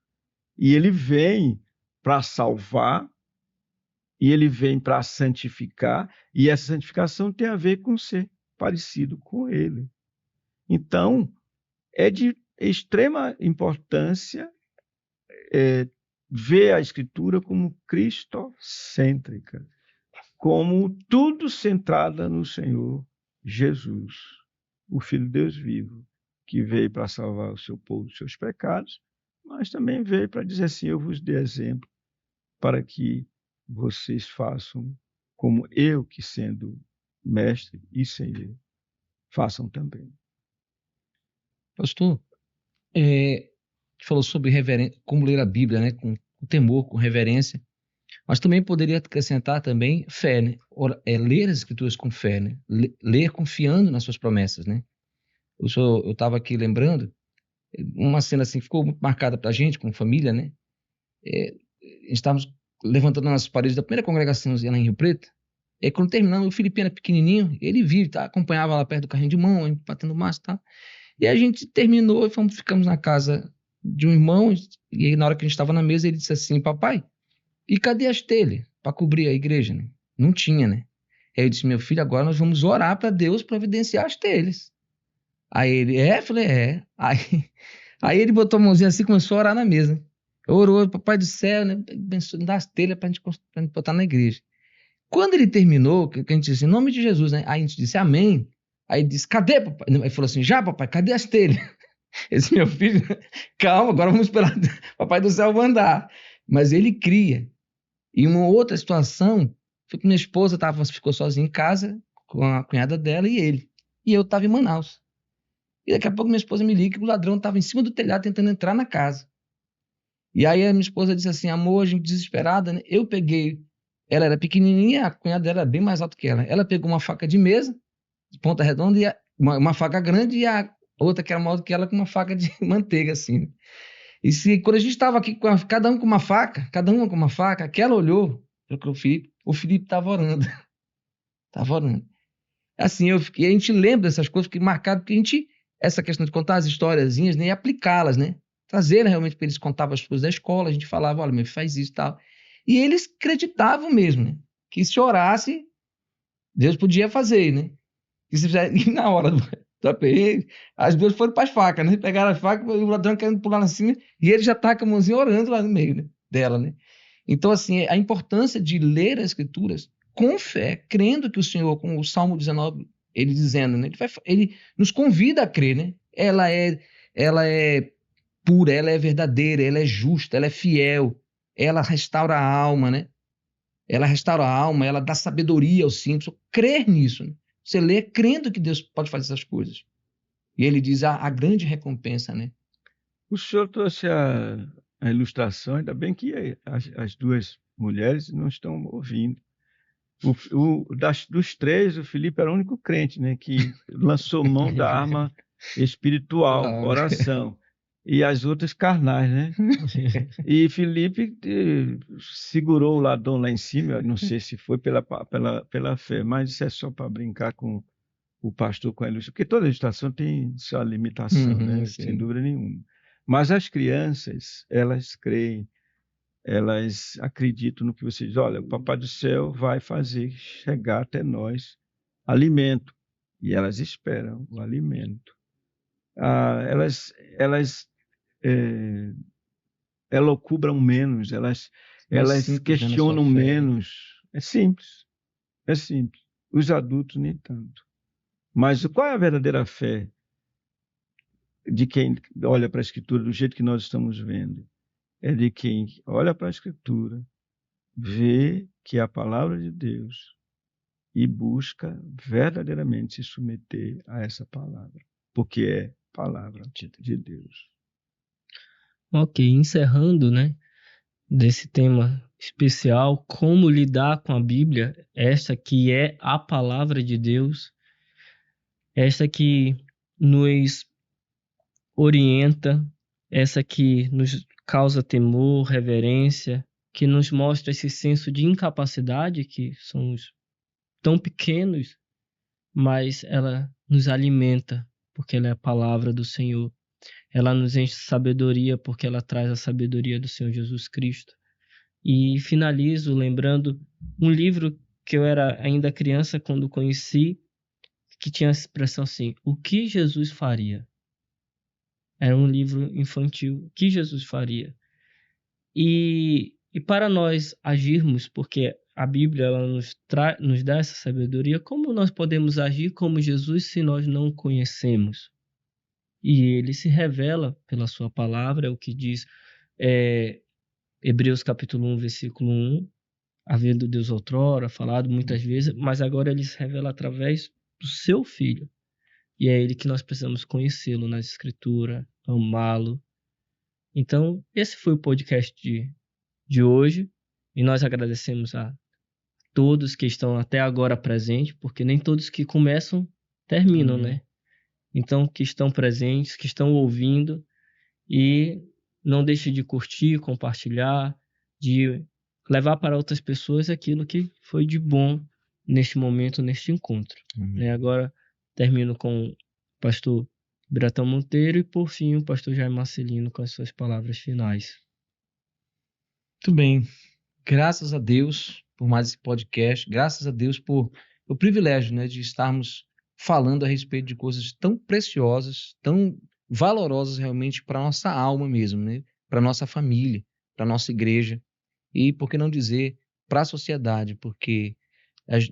E ele vem para salvar, e ele vem para santificar, e essa santificação tem a ver com ser parecido com ele. Então, é de extrema importância ver a Escritura como cristocêntrica, como tudo centrada no Senhor Jesus, o Filho de Deus vivo, que veio para salvar o seu povo dos seus pecados, mas também veio para dizer assim, eu vos dei exemplo para que vocês façam como eu, que sendo mestre e senhor, façam também. Pastor, falou sobre como ler a Bíblia, né? Com temor, com reverência. Mas também poderia acrescentar também fé, né? Ler as Escrituras com fé, né? Ler confiando nas suas promessas, né? Eu estava aqui lembrando uma cena assim que ficou muito marcada para a gente, como família, né? Estávamos levantando as paredes da primeira congregação lá em Rio Preto. E quando terminamos, o Felipe era pequenininho, ele via, tá? Acompanhava lá perto do carrinho de mão, batendo massa e tal. E a gente terminou e ficamos na casa de um irmão. E aí, na hora que a gente estava na mesa, ele disse assim: papai, e cadê as telhas para cobrir a igreja? Né? Não tinha, né? Aí eu disse: meu filho, agora nós vamos orar para Deus providenciar as telhas. Aí ele: eu falei: Aí ele botou a mãozinha assim e começou a orar na mesa. Orou: papai do céu, né? Dá as telhas para a gente botar na igreja. Quando ele terminou, que a gente disse: em nome de Jesus, né? Aí a gente disse: amém. Aí ele disse: cadê, papai? Aí falou assim: já, papai, cadê as telhas? Esse meu filho, calma, agora vamos esperar papai do céu mandar. Mas ele cria. E uma outra situação foi que minha esposa ficou sozinha em casa com a cunhada dela e ele. E eu estava em Manaus. E daqui a pouco minha esposa me liga que o ladrão estava em cima do telhado tentando entrar na casa. E aí a minha esposa disse assim: amor, a gente desesperada, né? Eu peguei, ela era pequenininha, a cunhada dela era bem mais alta que ela. Ela pegou uma faca de mesa, de ponta redonda, e uma faca grande, e a outra que era maior do que ela com uma faca de manteiga, assim. E quando a gente estava aqui, cada um com uma faca, aquela olhou para o Felipe estava orando. Estava orando. Assim, e a gente lembra dessas coisas, fiquei marcado, porque essa questão de contar as historiazinhas, né, e aplicá-las, né? Trazer realmente para eles, contavam as coisas da escola, a gente falava: olha, meu filho faz isso e tal. E eles acreditavam mesmo, né? Que se orasse, Deus podia fazer, né? E na hora do aperreio, as duas foram para as facas, né? Pegaram as facas, o ladrão querendo pular lá cima, e ele já está com a mãozinha orando lá no meio, né, dela, né? Então, assim, a importância de ler as Escrituras com fé, crendo que o Senhor, com o Salmo 19, ele dizendo, né? Ele nos convida a crer, né? Ela é pura, ela é verdadeira, ela é justa, ela é fiel, ela restaura a alma, né? Ela restaura a alma, ela dá sabedoria aos simples. Crer nisso, né? Você lê crendo que Deus pode fazer essas coisas. E ele diz a grande recompensa, né? O senhor trouxe a ilustração, ainda bem que as duas mulheres não estão ouvindo. Dos três, o Felipe era o único crente, né, que lançou mão da arma espiritual, oração, e as outras carnais, né? E Felipe segurou o ladrão lá em cima, não sei se foi pela fé, mas isso é só para brincar com o pastor, com a ilustração, porque toda ilustração tem sua limitação, né? Sem dúvida nenhuma. Mas as crianças, elas creem, elas acreditam no que você diz. Olha, o Papai do Céu vai fazer chegar até nós alimento. E elas esperam o alimento. Elas elocubram menos, elas simples, né, na questionam sua fé. menos. É simples. Os adultos nem tanto. Mas qual é a verdadeira fé de quem olha para a Escritura do jeito que nós estamos vendo? É de quem olha para a Escritura, vê que é a palavra de Deus e busca verdadeiramente se submeter a essa palavra, porque é palavra de Deus. Ok, encerrando, né, desse tema especial, como lidar com a Bíblia, esta que é a palavra de Deus, esta que nos orienta, essa que nos causa temor, reverência, que nos mostra esse senso de incapacidade, que somos tão pequenos, mas ela nos alimenta, porque ela é a palavra do Senhor. Ela nos enche de sabedoria, porque ela traz a sabedoria do Senhor Jesus Cristo. E finalizo lembrando um livro que eu era ainda criança quando conheci, que tinha a expressão assim: o que Jesus faria? Era um livro infantil, o que Jesus faria? E para nós agirmos, porque a Bíblia ela nos dá essa sabedoria, como nós podemos agir como Jesus se nós não o conhecemos? E ele se revela pela sua palavra, é o que diz Hebreus capítulo 1, versículo 1, havendo Deus outrora falado muitas vezes, mas agora ele se revela através do seu Filho. E é ele que nós precisamos conhecê-lo nas Escrituras, amá-lo. Então, esse foi o podcast de hoje. E nós agradecemos a todos que estão até agora presentes, porque nem todos que começam terminam, né? Então, que estão presentes, que estão ouvindo, e não deixe de curtir, compartilhar, de levar para outras pessoas aquilo que foi de bom neste momento, neste encontro. Né? Agora termino com o pastor Bratão Monteiro e, por fim, o pastor Jair Marcelino com as suas palavras finais. Muito bem. Graças a Deus por mais esse podcast. Graças a Deus por o privilégio, né, de estarmos falando a respeito de coisas tão preciosas, tão valorosas realmente para a nossa alma mesmo, né? Para a nossa família, para a nossa igreja e, por que não dizer, para a sociedade, porque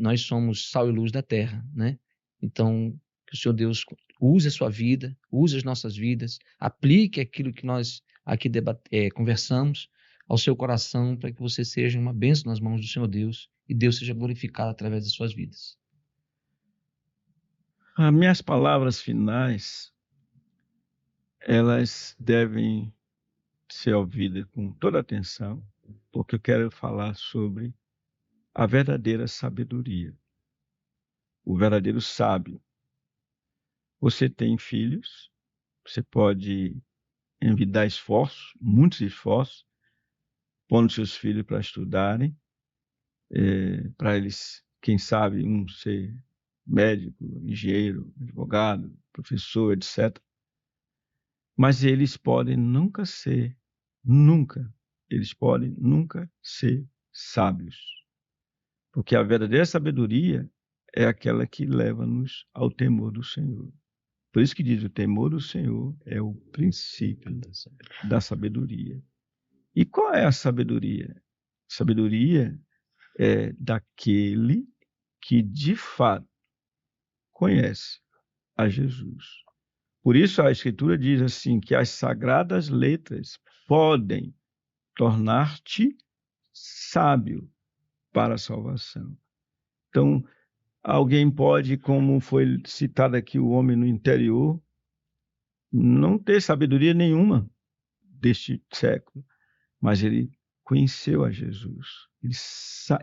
nós somos sal e luz da terra, né? Então, que o Senhor Deus use a sua vida, use as nossas vidas, aplique aquilo que nós aqui conversamos ao seu coração, para que você seja uma bênção nas mãos do Senhor Deus e Deus seja glorificado através das suas vidas. As minhas palavras finais, elas devem ser ouvidas com toda atenção, porque eu quero falar sobre a verdadeira sabedoria, o verdadeiro sábio. Você tem filhos, você pode envidar esforços, muitos esforços, pondo seus filhos para estudarem, para eles, quem sabe, um ser médico, engenheiro, advogado, professor, etc. Mas eles podem nunca ser sábios. Porque a verdadeira sabedoria é aquela que leva-nos ao temor do Senhor. Por isso que diz, o temor do Senhor é o princípio da sabedoria. E qual é a sabedoria? Sabedoria é daquele que de fato conhece a Jesus. Por isso a Escritura diz assim, que as sagradas letras podem tornar-te sábio para a salvação. Então, alguém pode, como foi citado aqui, o homem no interior, não ter sabedoria nenhuma deste século, mas ele conheceu a Jesus. Ele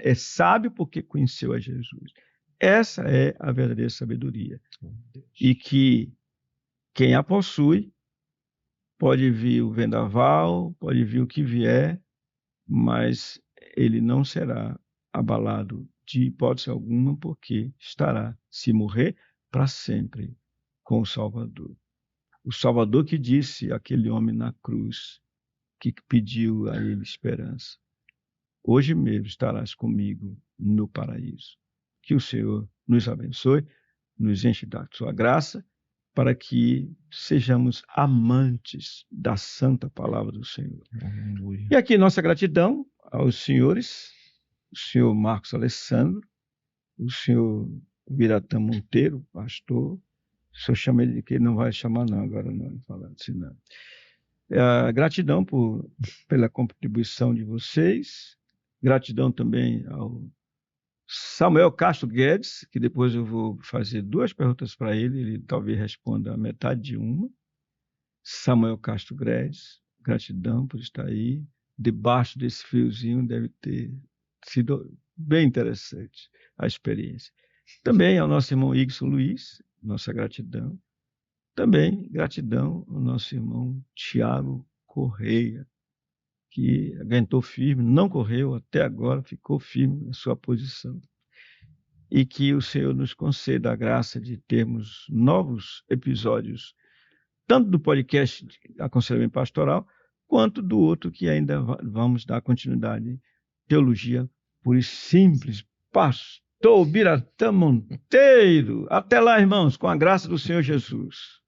é sábio porque conheceu a Jesus. Essa é a verdadeira sabedoria. E que quem a possui pode vir o vendaval, pode vir o que vier, mas ele não será abalado de hipótese alguma, porque estará, se morrer, para sempre com o Salvador. O Salvador que disse àquele homem na cruz, que pediu a ele esperança: hoje mesmo estarás comigo no paraíso. Que o Senhor nos abençoe, nos enche da sua graça, para que sejamos amantes da santa palavra do Senhor. Aleluia. E aqui nossa gratidão aos senhores, o senhor Marcos Alessandro, o senhor Biratã Monteiro, pastor. O senhor chama ele de que ele não vai chamar não, agora não, falando assim não. Gratidão pela contribuição de vocês, gratidão também ao Samuel Castro Guedes, que depois eu vou fazer 2 perguntas para ele talvez responda a metade de uma. Samuel Castro Guedes, gratidão por estar aí. Debaixo desse fiozinho deve ter sido bem interessante a experiência. Também ao nosso irmão Igson Luiz, nossa gratidão. Também gratidão ao nosso irmão Tiago Correia, que aguentou firme, não correu até agora, ficou firme na sua posição. E que o Senhor nos conceda a graça de termos novos episódios, tanto do podcast Aconselhamento Pastoral, quanto do outro que ainda vamos dar continuidade, Teologia Pura e Simples. Pastor Biratã Monteiro. Até lá, irmãos, com a graça do Senhor Jesus.